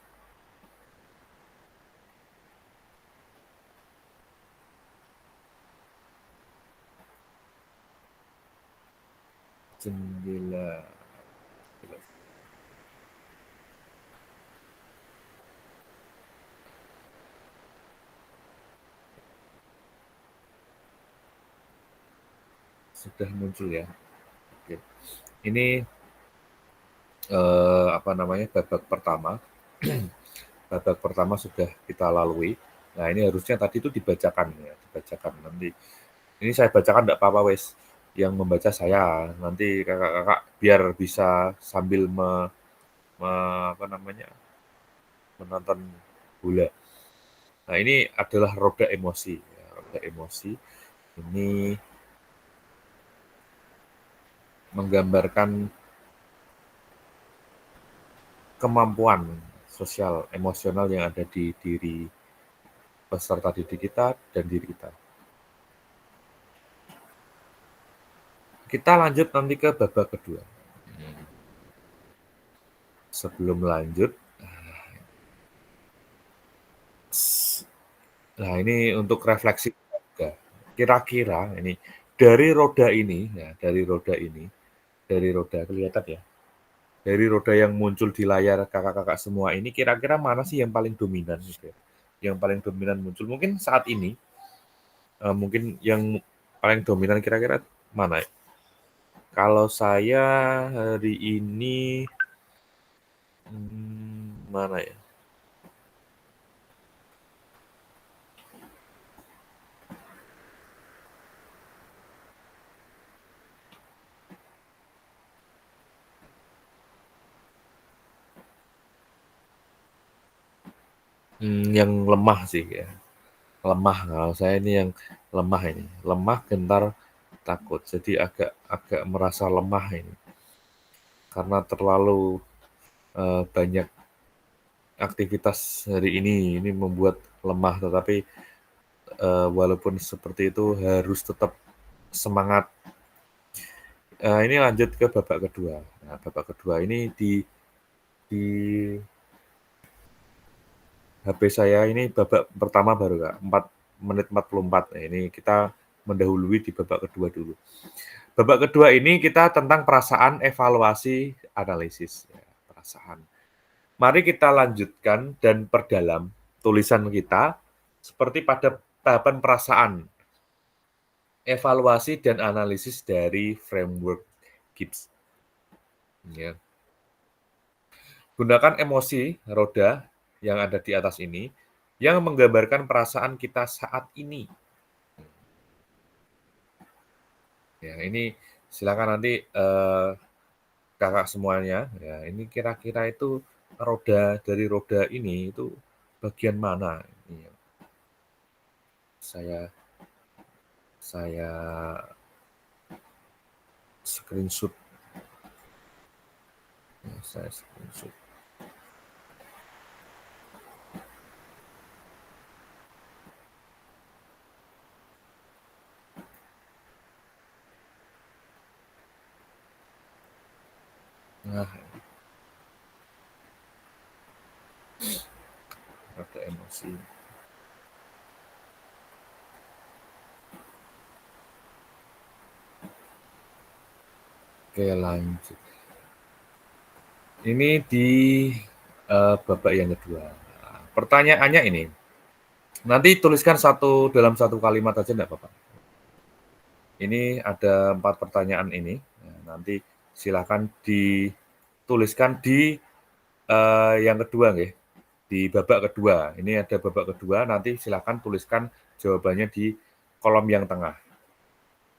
jendela. Sudah muncul ya. Oke. Ini apa namanya, babak pertama. Babak pertama sudah kita lalui. Nah, ini harusnya tadi itu dibacakan ya, dibacakan. Nanti ini saya bacakan enggak apa-apa wes. Yang membaca saya. Nanti kakak-kakak biar bisa sambil apa namanya, menonton bola. Nah, ini adalah roda emosi. Ya, roda emosi ini menggambarkan kemampuan sosial emosional yang ada di diri peserta didik kita dan diri kita. Kita lanjut nanti ke babak kedua. Sebelum lanjut, nah ini untuk refleksi juga. Kira-kira ini dari roda ini, ya, dari roda kelihatan ya, dari roda yang muncul di layar kakak-kakak semua ini, kira-kira mana sih yang paling dominan? Gitu ya? Yang paling dominan muncul mungkin saat ini, mungkin yang paling dominan kira-kira mana? Kalau saya hari ini, mana ya? Yang lemah sih ya. Lemah, kalau saya ini yang lemah ini. Lemah, gentar, takut. Jadi agak merasa lemah ini. Karena terlalu banyak aktivitas hari ini membuat lemah. Tetapi walaupun seperti itu harus tetap semangat. Ini lanjut ke babak kedua. Nah, babak kedua ini di HP saya ini babak pertama baru Kak, 4 menit 44. Nah, ini kita mendahului di babak kedua dulu. Babak kedua ini kita tentang perasaan, evaluasi, analisis. Ya, perasaan. Mari kita lanjutkan dan perdalam tulisan kita seperti pada tahapan perasaan, evaluasi dan analisis dari framework Gibbs. Ya. Gunakan emosi roda yang ada di atas ini yang menggambarkan perasaan kita saat ini. Ya, ini silakan nanti kakak semuanya. Ya, ini kira-kira itu roda dari roda ini itu bagian mana? Ini saya screenshot. Ya, saya screenshot. Nah, roda emosi. Oke, lanjut. Ini di babak yang kedua. Nah, pertanyaannya ini, nanti tuliskan dalam satu kalimat aja enggak apa-apa. Ini ada 4 pertanyaan ini. Nah, nanti silakan dituliskan di yang kedua nggih. Di babak kedua. Ini ada babak kedua, nanti silakan tuliskan jawabannya di kolom yang tengah.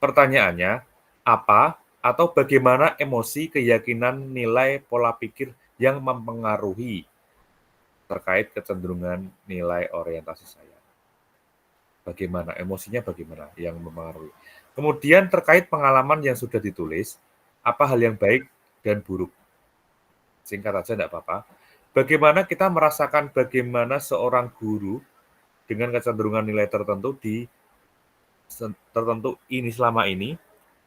Pertanyaannya, apa atau bagaimana emosi, keyakinan, nilai, pola pikir yang mempengaruhi terkait kecenderungan nilai orientasi saya? Bagaimana emosinya, bagaimana yang mempengaruhi? Kemudian terkait pengalaman yang sudah ditulis, apa hal yang baik dan buruk? Singkat aja enggak apa-apa. Bagaimana kita merasakan bagaimana seorang guru dengan kecenderungan nilai tertentu ini selama ini,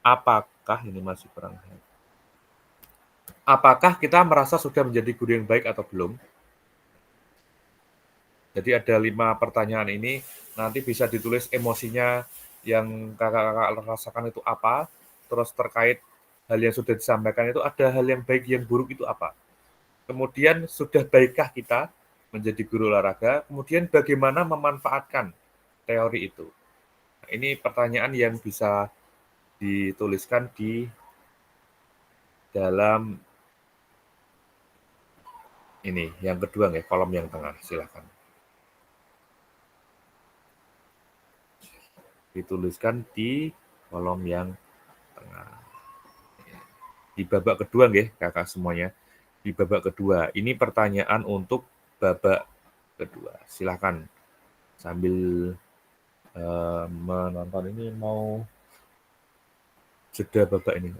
apakah ini masih kurang? Apakah kita merasa sudah menjadi guru yang baik atau belum? Jadi ada 5 pertanyaan ini, nanti bisa ditulis emosinya yang kakak-kakak rasakan itu apa, terus terkait hal yang sudah disampaikan itu ada hal yang baik, yang buruk itu apa? Kemudian sudah baikkah kita menjadi guru olahraga? Kemudian bagaimana memanfaatkan teori itu? Nah, ini pertanyaan yang bisa dituliskan di dalam ini, yang kedua nih, kolom yang tengah, silakan. Dituliskan di kolom yang tengah. Di babak kedua nggih, Kakak semuanya. Di babak kedua. Ini pertanyaan untuk babak kedua. Silakan sambil menonton ini mau jeda babak ini.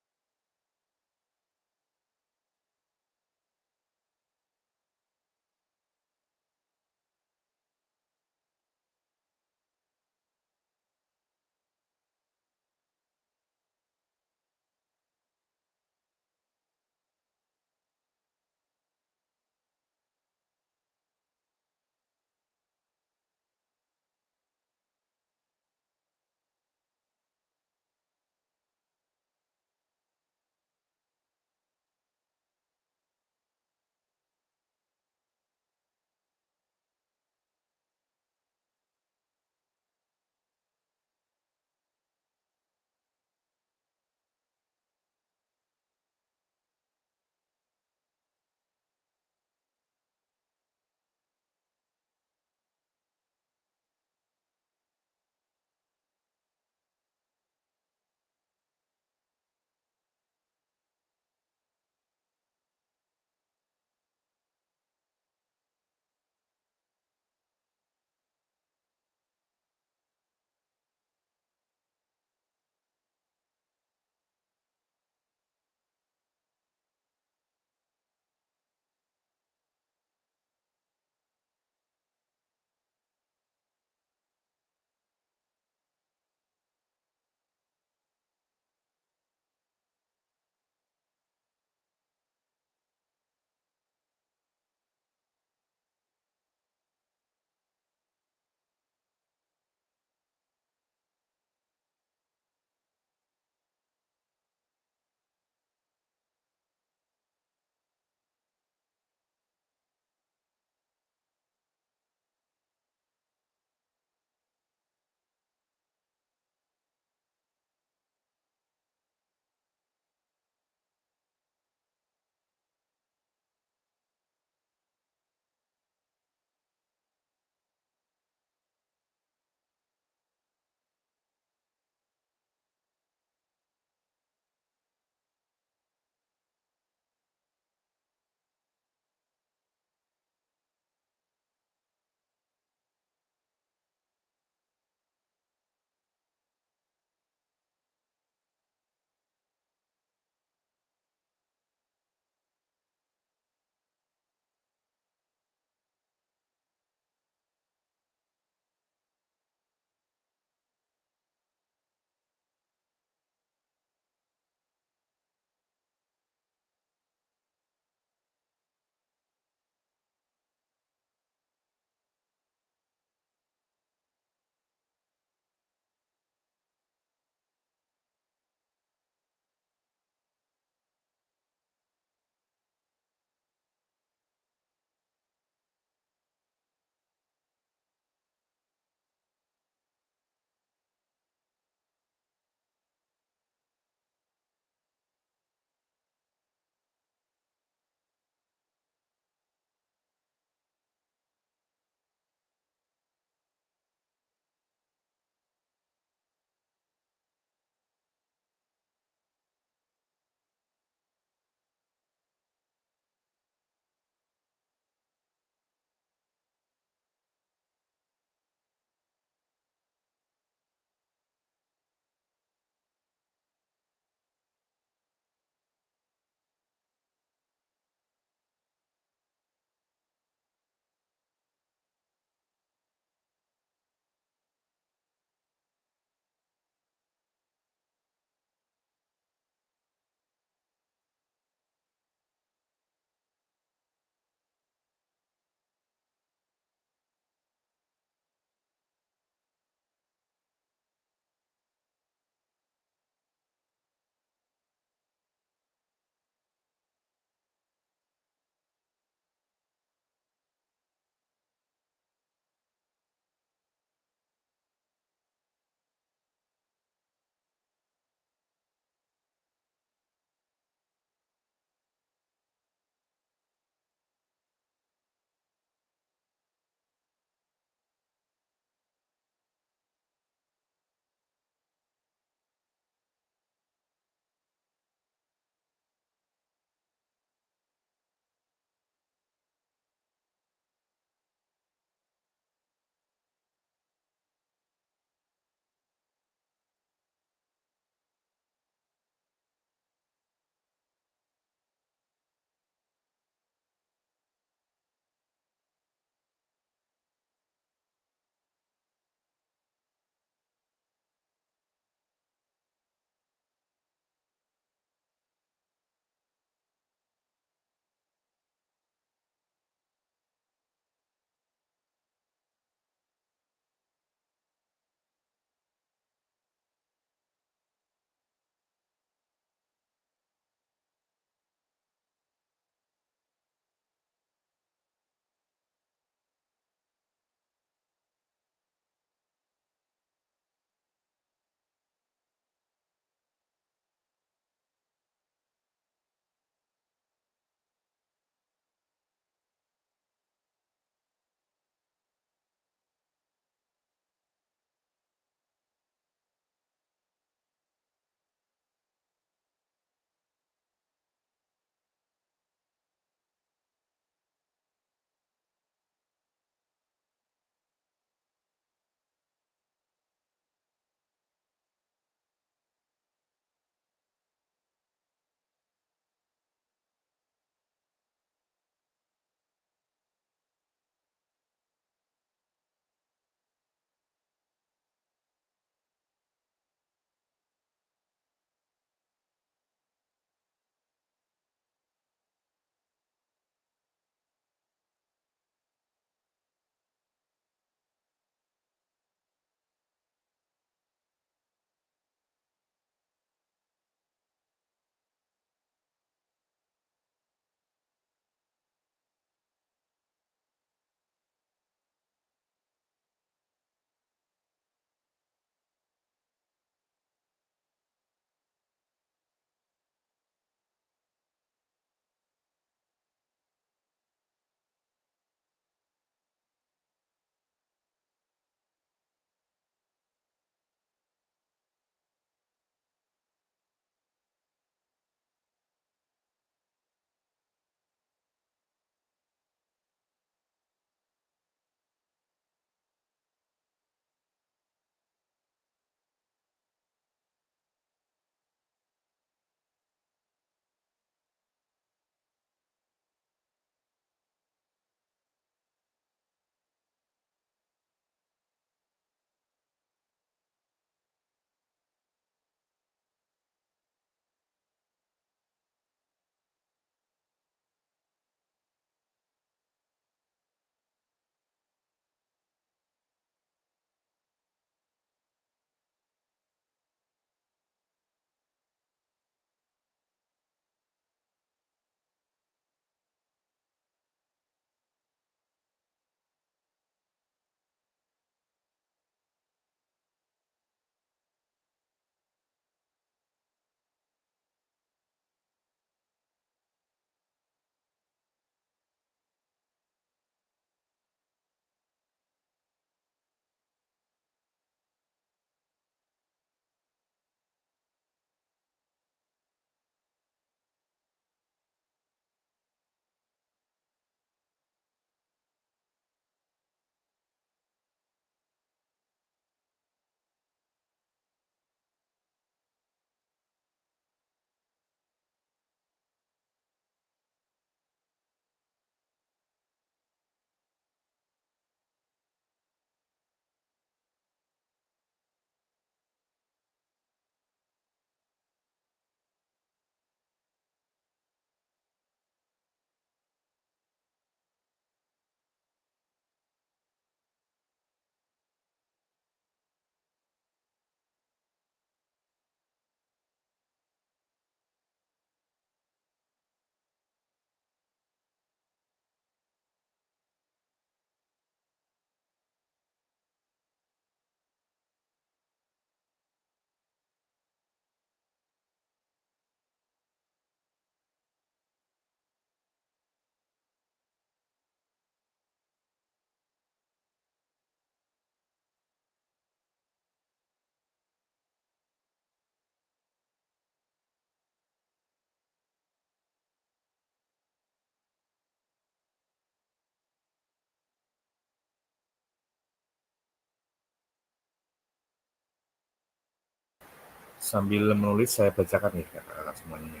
Sambil menulis saya bacakan nih kakak-kakak semuanya.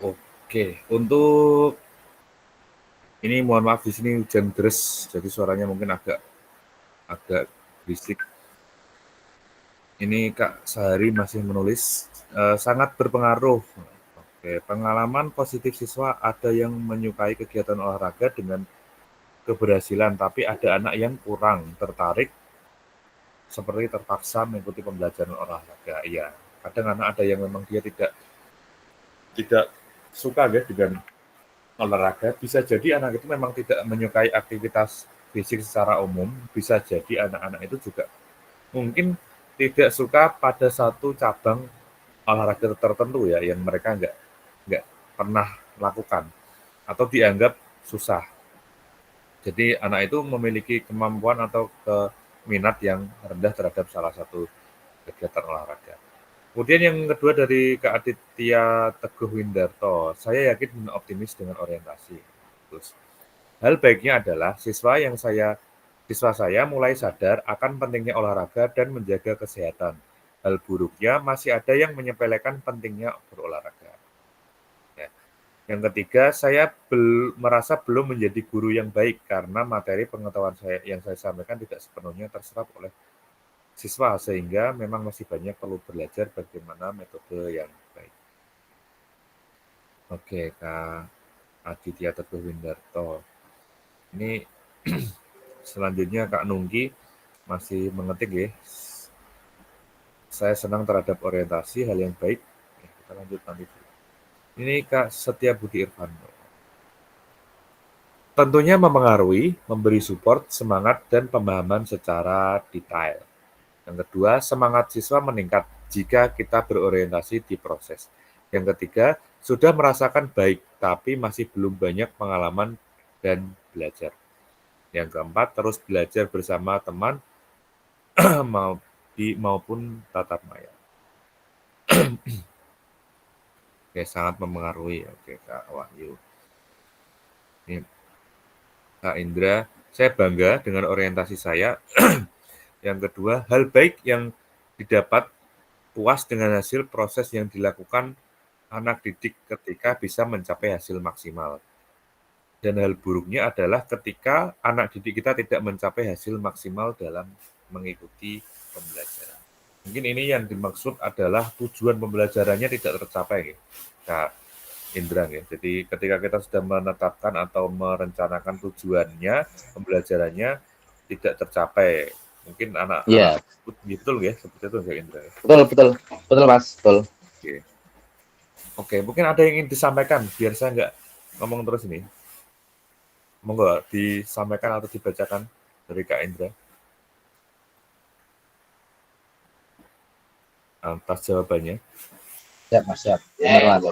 Oke, untuk ini mohon maaf di sini hujan deras, jadi suaranya mungkin agak berisik. Ini Kak Sehari masih menulis, sangat berpengaruh. Oke, pengalaman positif siswa ada yang menyukai kegiatan olahraga dengan keberhasilan, tapi ada anak yang kurang tertarik seperti terpaksa mengikuti pembelajaran olahraga. Iya, kadang anak ada yang memang dia tidak suka ya dengan olahraga. Bisa jadi anak itu memang tidak menyukai aktivitas fisik secara umum. Bisa jadi anak-anak itu juga mungkin tidak suka pada satu cabang olahraga tertentu ya yang mereka nggak pernah lakukan atau dianggap susah. Jadi anak itu memiliki kemampuan atau minat yang rendah terhadap salah satu kegiatan olahraga. Kemudian yang kedua dari Kak Aditya Teguh Windarto, saya yakin dan optimis dengan orientasi. Terus, hal baiknya adalah siswa saya mulai sadar akan pentingnya olahraga dan menjaga kesehatan. Hal buruknya masih ada yang menyepelekan pentingnya berolahraga. Ya. Yang ketiga, saya merasa belum menjadi guru yang baik karena materi pengetahuan yang saya sampaikan tidak sepenuhnya terserap oleh siswa, sehingga memang masih banyak perlu belajar bagaimana metode yang baik. Oke, Kak Aditya Teguh Windarto. Ini selanjutnya Kak Nungki masih mengetik ya. Saya senang terhadap orientasi, hal yang baik. Ya, kita lanjut nanti. Ini Kak Setia Budi Irfanto. Tentunya mempengaruhi, memberi support, semangat, dan pemahaman secara detail. Yang kedua, semangat siswa meningkat jika kita berorientasi di proses. Yang ketiga, sudah merasakan baik, tapi masih belum banyak pengalaman dan belajar. Yang keempat, terus belajar bersama teman maupun tatap maya. Oke, sangat mempengaruhi. Oke, Kak Wahyu. Ini Kak Indra, saya bangga dengan orientasi saya. Yang kedua, hal baik yang didapat, puas dengan hasil proses yang dilakukan anak didik ketika bisa mencapai hasil maksimal. Dan hal buruknya adalah ketika anak didik kita tidak mencapai hasil maksimal dalam mengikuti pembelajaran. Mungkin ini yang dimaksud adalah tujuan pembelajarannya tidak tercapai, Kak Indra ya. Jadi ketika kita sudah menetapkan atau merencanakan tujuannya, pembelajarannya tidak tercapai. Mungkin anak-anak betul ya, seperti itu Kak Indra. Betul Mas, betul. Oke, mungkin ada yang ingin disampaikan biar saya nggak ngomong terus ini. Monggo disampaikan atau dibacakan dari Kak Indra atas jawabannya. Siap Mas, siap. Benar, Mas.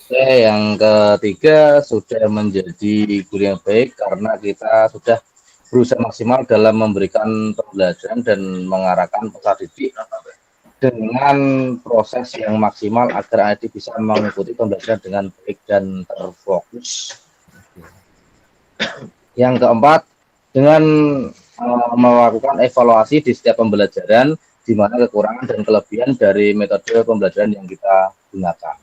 Oke, yang ketiga sudah menjadi guru yang baik karena kita sudah berusaha maksimal dalam memberikan pembelajaran dan mengarahkan peserta didik dengan proses yang maksimal agar adik bisa mengikuti pembelajaran dengan baik dan terfokus. Yang keempat, dengan melakukan evaluasi di setiap pembelajaran di mana kekurangan dan kelebihan dari metode pembelajaran yang kita gunakan.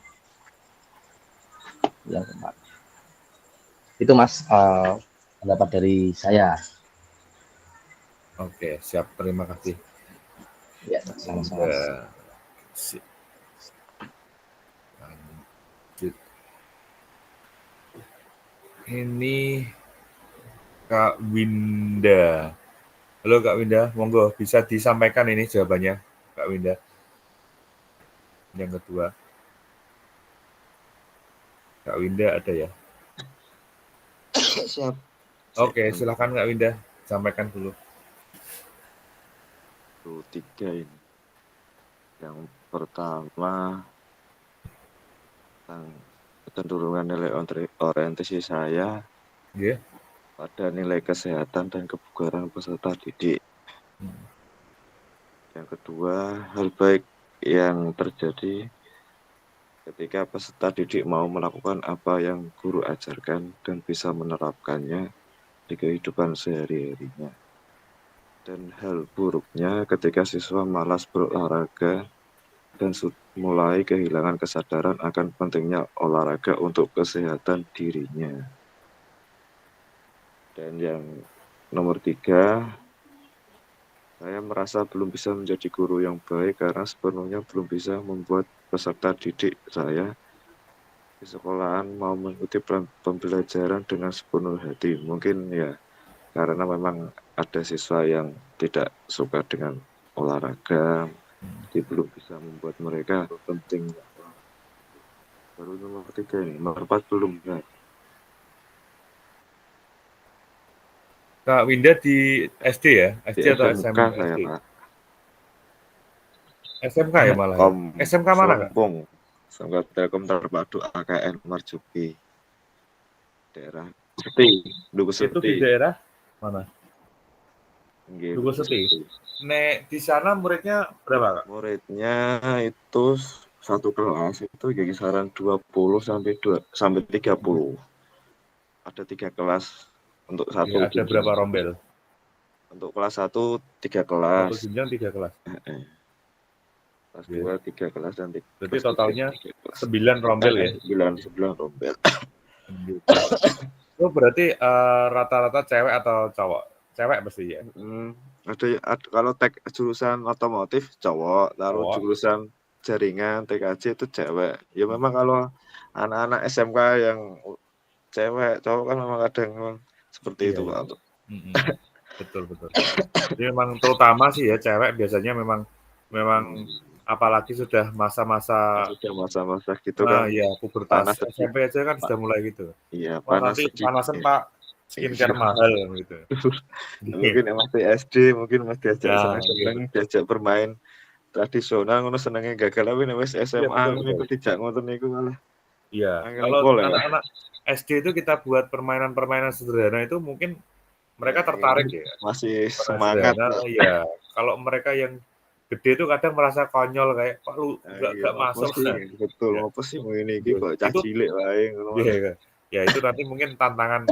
Yang keempat. Itu Mas pendapat dari saya. Oke, siap. Terima kasih. Ya, sama-sama. Lanjut. Ini Kak Winda. Halo Kak Winda, monggo bisa disampaikan ini jawabannya Kak Winda. Yang kedua. Kak Winda ada ya? Siap. Oke, silakan Kak Winda, sampaikan dulu. 3 ini. Yang pertama tentang kecenderungan nilai orientasi saya pada nilai kesehatan dan kebugaran peserta didik. Yang kedua, hal baik yang terjadi ketika peserta didik mau melakukan apa yang guru ajarkan dan bisa menerapkannya di kehidupan sehari-harinya. Dan hal buruknya ketika siswa malas berolahraga dan mulai kehilangan kesadaran akan pentingnya olahraga untuk kesehatan dirinya. Dan yang nomor 3, saya merasa belum bisa menjadi guru yang baik karena sepenuhnya belum bisa membuat peserta didik saya di sekolahan mau mengikuti pembelajaran dengan sepenuh hati. Mungkin ya karena memang ada siswa yang tidak suka dengan olahraga, jadi belum bisa membuat mereka penting. Baru nomor 3 ini, nomor 4 belum. Nah, Kak Winda di SD ya? di SD atau SMK saya, SD? Pak. SMK ya malah ya? SMK mana, Kak? Serpong, SMK Telkom Terpadu AKN Marjuki, daerah Seti, Duku Itu di Seti. daerah mana? Nggih, Duku Seti. Nek di sana muridnya berapa, Kak? Muridnya itu satu kelas itu kisaran 20 sampai 30. Ada 3 kelas untuk satu Ya, ada berapa rombel? Untuk kelas 1 3 Satu kelas. jenjang 3 kelas. Kelas 2 3 kelas dan Berarti kelas totalnya 3 kelas. 9 rombel ya? 9 rombel. Gitu. Oh, berarti rata-rata cewek atau cowok? Cewek pasti ya? Ada kalau jurusan otomotif cowok, lalu Cowok. jurusan jaringan TKJ itu cewek. Ya memang kalau anak-anak SMK yang cewek, cowok kan memang kadang seperti itu, Pak. Betul. Jadi memang terutama sih ya cewek biasanya memang apalagi sudah masa-masa gitu kan. ya pubertas SMP aja kan sudah mulai gitu. Iya, Wah, nanti panasan Pak, skincare mahal gitu. Mungkin masih SD, mungkin masih diajak bermain tradisional, ngono senengnya gagal tapi nek wis SMA niku dijak ngoten niku malah. Iya, kalau anak-anak SD itu kita buat permainan-permainan sederhana itu mungkin mereka tertarik ya. Masih semangat. Iya, kalau mereka yang gede itu kadang merasa konyol kayak Pak lu enggak masuk. Betul, apa sih mau ini iki kok cah cilik wae ngono. Iya. Ya itu nanti mungkin tantangan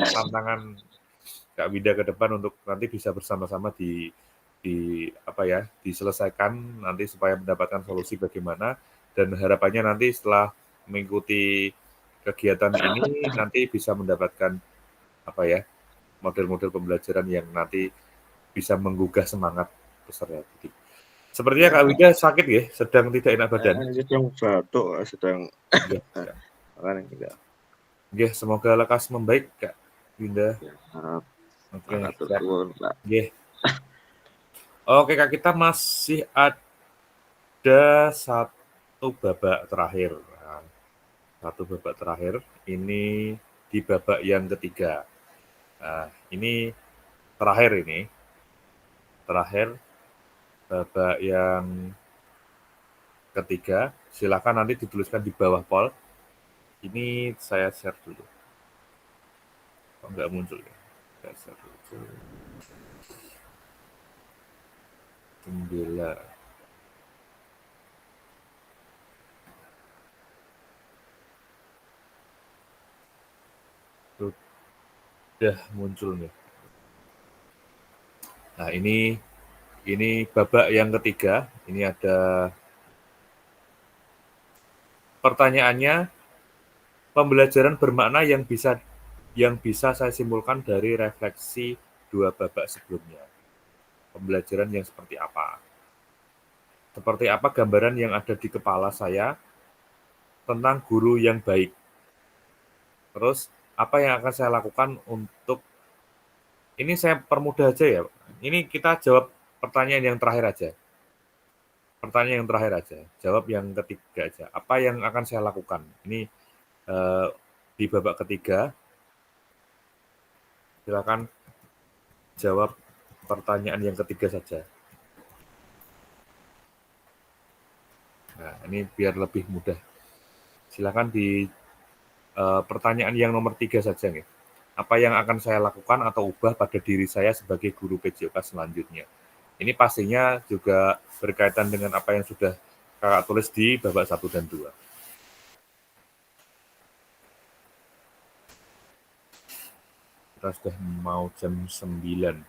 Kak Winda ke depan untuk nanti bisa bersama-sama diselesaikan nanti supaya mendapatkan solusi bagaimana, dan harapannya nanti setelah mengikuti kegiatan ini nanti bisa mendapatkan model-model pembelajaran yang nanti bisa menggugah semangat peserta didik. Sepertinya Kak Winda sakit ya, sedang tidak enak badan. Sedang batuk, sedang Nggih, semoga lekas membaik Kak Winda. Oke, Oke Kak, kita masih ada satu babak terakhir. Ini di babak yang ketiga. Nah, ini terakhir babak yang ketiga. Silakan nanti dituliskan di bawah poll. Ini saya share dulu. Kok nggak muncul ya? Saya share dulu. 9. Sudah muncul nih. Nah, ini babak yang ketiga. Ini ada pertanyaannya, pembelajaran bermakna yang bisa saya simpulkan dari refleksi 2 babak sebelumnya. Pembelajaran yang seperti apa? Seperti apa gambaran yang ada di kepala saya tentang guru yang baik? Terus, apa yang akan saya lakukan untuk, ini saya permudah aja ya. Ini kita jawab pertanyaan yang terakhir aja. Jawab yang ketiga aja. Apa yang akan saya lakukan? Ini di babak ketiga. Silakan jawab pertanyaan yang ketiga saja. Nah, ini biar lebih mudah. Silakan di pertanyaan yang nomor 3 saja nih. Apa yang akan saya lakukan atau ubah pada diri saya sebagai guru PJOK selanjutnya? Ini pastinya juga berkaitan dengan apa yang sudah Kakak tulis di babak 1 dan 2. Kita sudah mau jam 9.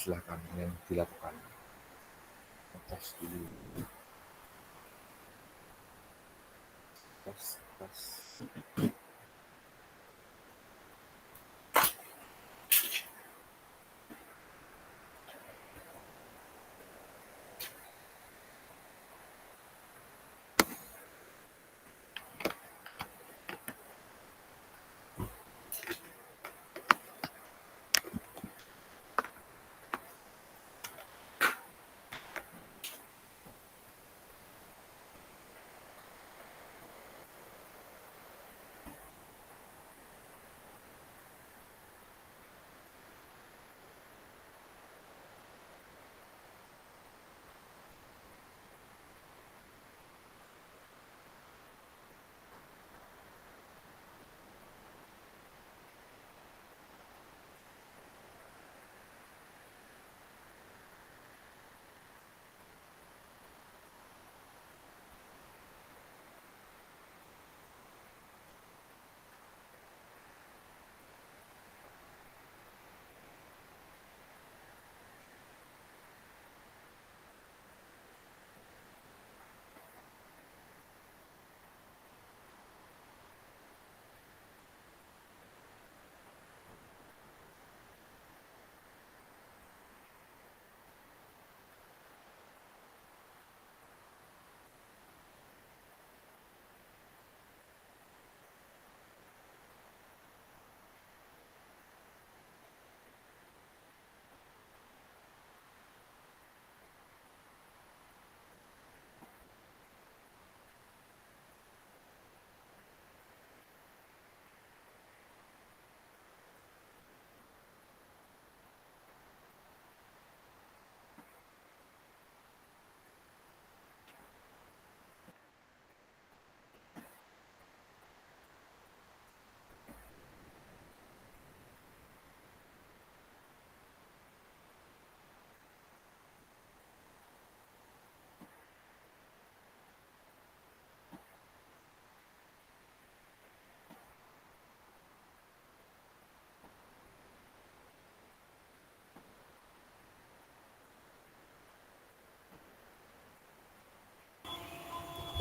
silakan yang dilakukan. Tes dulu. Tes.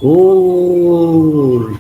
Kur.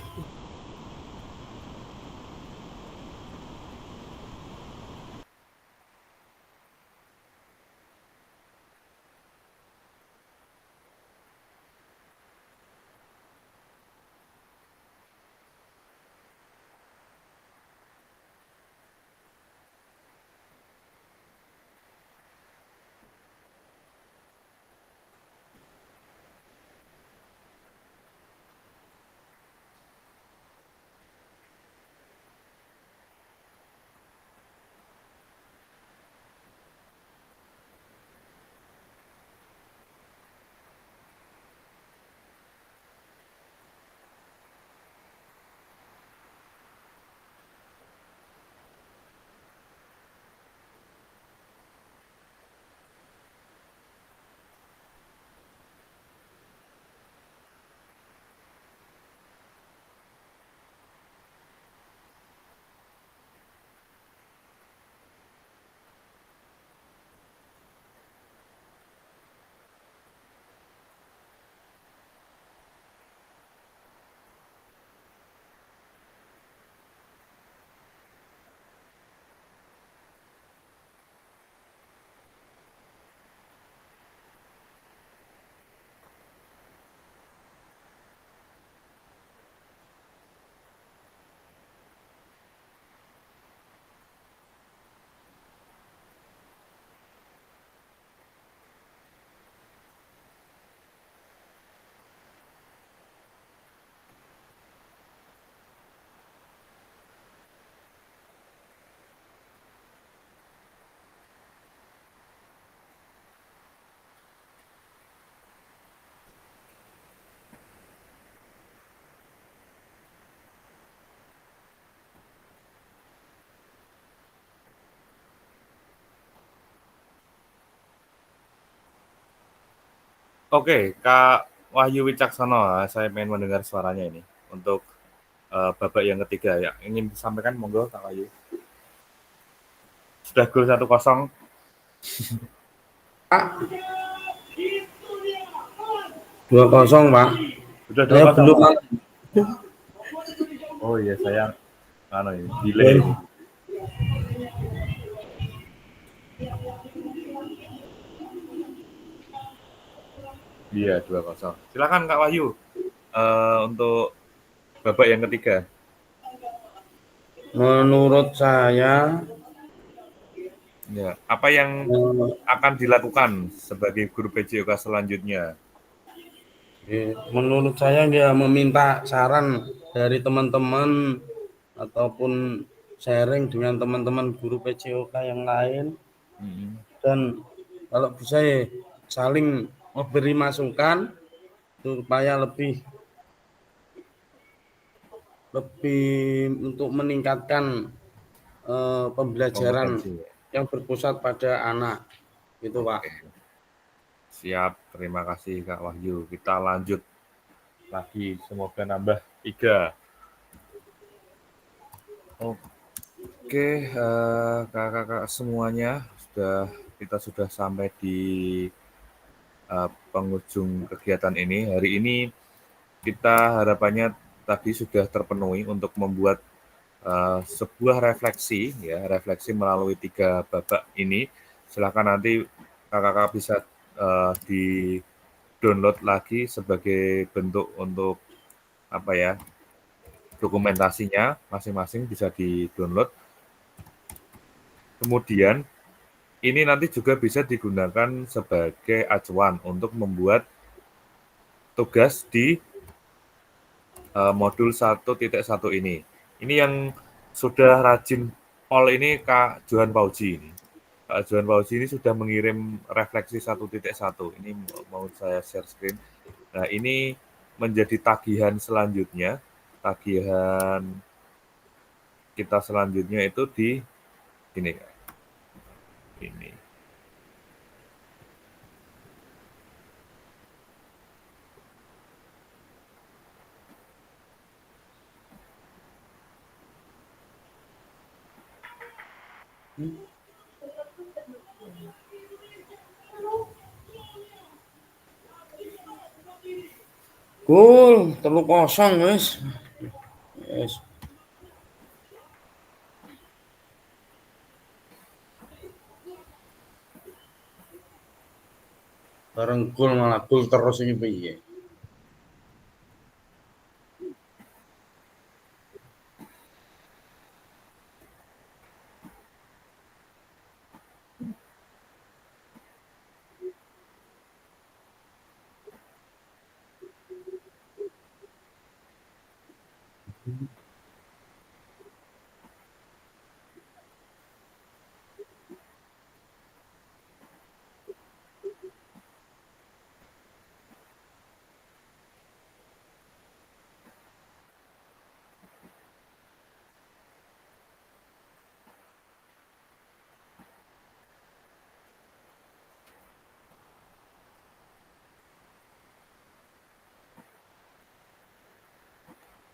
Oke, Kak Wahyu Wicaksono, saya pengen mendengar suaranya ini untuk babak yang ketiga ya. Ingin disampaikan monggo Kak Wahyu. Sudah gol 1-0. Pak. 2-0, Pak. Sudah Saya 2-0, belum. Pak. Oh iya, saya ini delay ini. Iya, 2-0. Silakan Kak Wahyu untuk babak yang ketiga. Menurut saya, Ya, apa yang akan dilakukan sebagai guru PJOK selanjutnya? menurut saya dia meminta saran dari teman-teman ataupun sharing dengan teman-teman guru PJOK yang lain, dan kalau bisa saling memberi masukan supaya lebih untuk meningkatkan pembelajaran Kompetensi. yang berpusat pada anak, gitu Pak. Siap, terima kasih Kak Wahyu. Kita lanjut lagi, semoga nambah 3. Oke, kakak-kakak semuanya, kita sudah sampai di penghujung kegiatan ini. Hari ini kita harapannya tadi sudah terpenuhi untuk membuat sebuah refleksi, ya, refleksi melalui 3 babak ini. Silakan nanti kakak-kakak bisa di download lagi sebagai bentuk untuk dokumentasinya masing-masing bisa di download. Kemudian ini nanti juga bisa digunakan sebagai acuan untuk membuat tugas di modul 1.1 ini. Ini yang sudah rajin all ini Kak Johan Pauji ini. Kak Johan Pauji ini sudah mengirim refleksi 1.1. Ini mau saya share screen. Nah, ini menjadi tagihan selanjutnya. Tagihan kita selanjutnya itu di ini. Ini. Gol 3-0 wis. Yes. Bareng gol malah gol terus ini piye?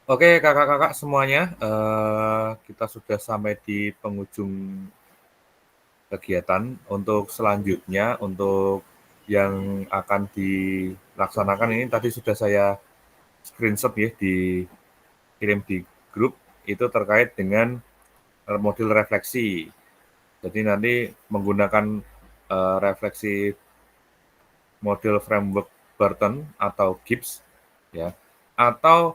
Oke, kakak-kakak semuanya, kita sudah sampai di penghujung kegiatan. Untuk selanjutnya, untuk yang akan dilaksanakan ini tadi sudah saya screenshot ya, dikirim di grup, itu terkait dengan modul refleksi. Jadi nanti menggunakan refleksi model framework Burton atau Gibbs, ya, atau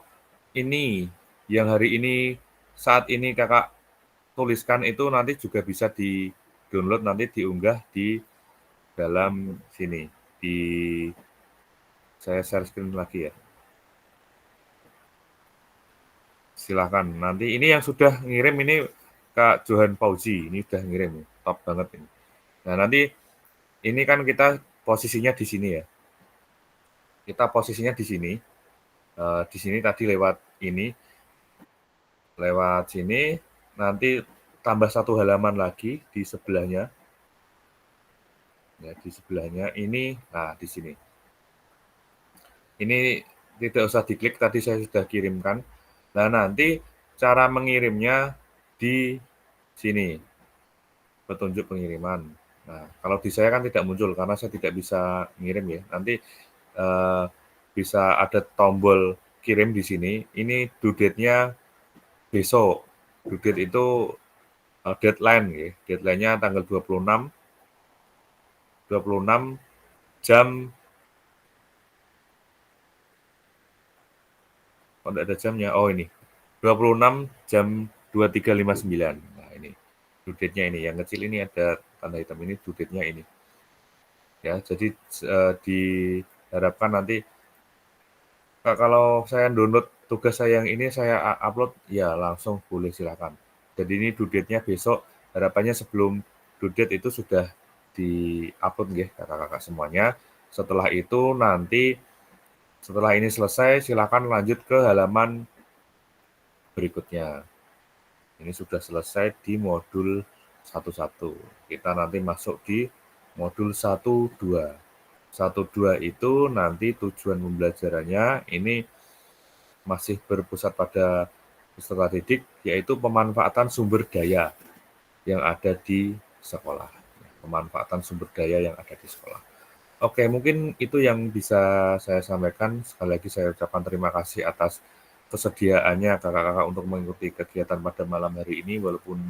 ini yang hari ini saat ini kakak tuliskan itu nanti juga bisa di download, nanti diunggah di dalam sini, saya share screen lagi ya. Silahkan, nanti ini yang sudah ngirim ini Kak Johan Pauji, ini udah ngirim, top banget ini. Nah nanti ini kan kita posisinya di sini ya, kita posisinya di sini tadi lewat sini, nanti tambah 1 halaman lagi di sebelahnya. Ya, di sebelahnya ini, nah di sini. Ini tidak usah diklik, tadi saya sudah kirimkan. Nah, nanti cara mengirimnya di sini. Petunjuk pengiriman. Nah, kalau di saya kan tidak muncul karena saya tidak bisa ngirim ya. Nanti bisa ada tombol kirim di sini. Ini due date-nya besok. Due date itu deadline ya. Deadline-nya tanggal 26 jam, oh tidak ada jamnya, oh ini 26 jam 23.59. Nah ini due date-nya ini, yang kecil ini ada tanda hitam ini, due date-nya ini ya. Jadi diharapkan nanti kalau saya download tugas saya yang ini saya upload ya langsung boleh silakan. Jadi ini due date-nya besok, harapannya sebelum due date itu sudah di-upload ya kakak-kakak semuanya. Setelah itu nanti setelah ini selesai silakan lanjut ke halaman berikutnya. Ini sudah selesai di modul 11. Kita nanti masuk di modul 12. 12 itu nanti tujuan pembelajarannya ini masih berpusat pada peserta didik, yaitu pemanfaatan sumber daya yang ada di sekolah. Pemanfaatan sumber daya yang ada di sekolah. Oke, mungkin itu yang bisa saya sampaikan. Sekali lagi saya ucapkan terima kasih atas kesediaannya kakak-kakak untuk mengikuti kegiatan pada malam hari ini, walaupun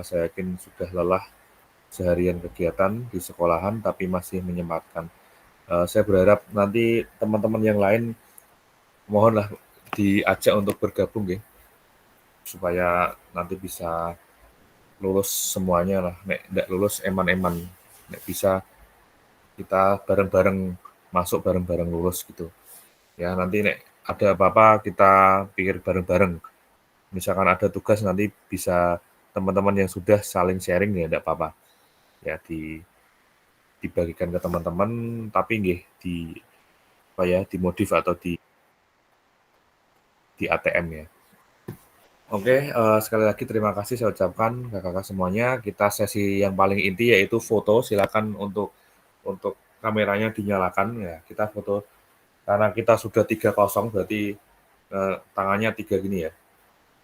saya yakin sudah lelah seharian kegiatan di sekolahan, tapi masih menyempatkan. Saya berharap nanti teman-teman yang lain mohonlah diajak untuk bergabung ya, supaya nanti bisa lulus semuanya lah. Nek tidak lulus eman-eman, nek bisa kita bareng-bareng masuk bareng-bareng lulus gitu. Ya nanti nek ada apa-apa kita pikir bareng-bareng. Misalkan ada tugas nanti bisa teman-teman yang sudah saling sharing ya tidak apa-apa. Ya dibagikan ke teman-teman tapi nggih dimodif atau di ATM ya. Oke, sekali lagi terima kasih saya ucapkan kakak-kakak semuanya. Kita sesi yang paling inti yaitu foto. Silakan untuk kameranya dinyalakan ya. Kita foto karena kita sudah 3-0 berarti tangannya 3 gini ya.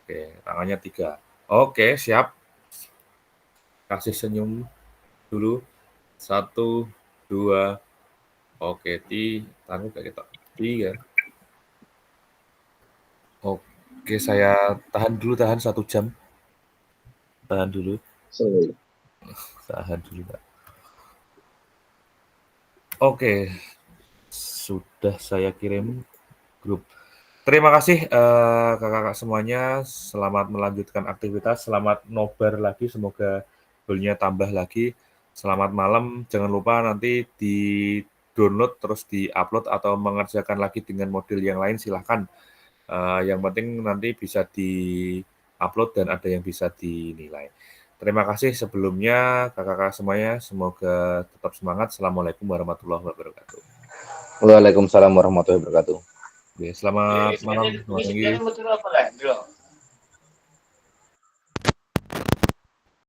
Oke, tangannya 3. Oke, siap. Kasih senyum dulu. 1, 2. Oke, taruh kayak gitu. 3. Oke, saya tahan 1 jam. Tahan dulu. Tahan dulu, Pak. Oke, sudah saya kirim grup. Terima kasih kakak-kakak semuanya. Selamat melanjutkan aktivitas. Selamat nobar lagi. Semoga goalnya tambah lagi. Selamat malam. Jangan lupa nanti di-download terus di-upload atau mengerjakan lagi dengan model yang lain silahkan. Yang penting nanti bisa di-upload dan ada yang bisa dinilai. Terima kasih sebelumnya kakak-kakak semuanya. Semoga tetap semangat. Assalamualaikum warahmatullahi wabarakatuh. Waalaikumsalam warahmatullahi wabarakatuh. Oke, selamat malam. Selamat pagi.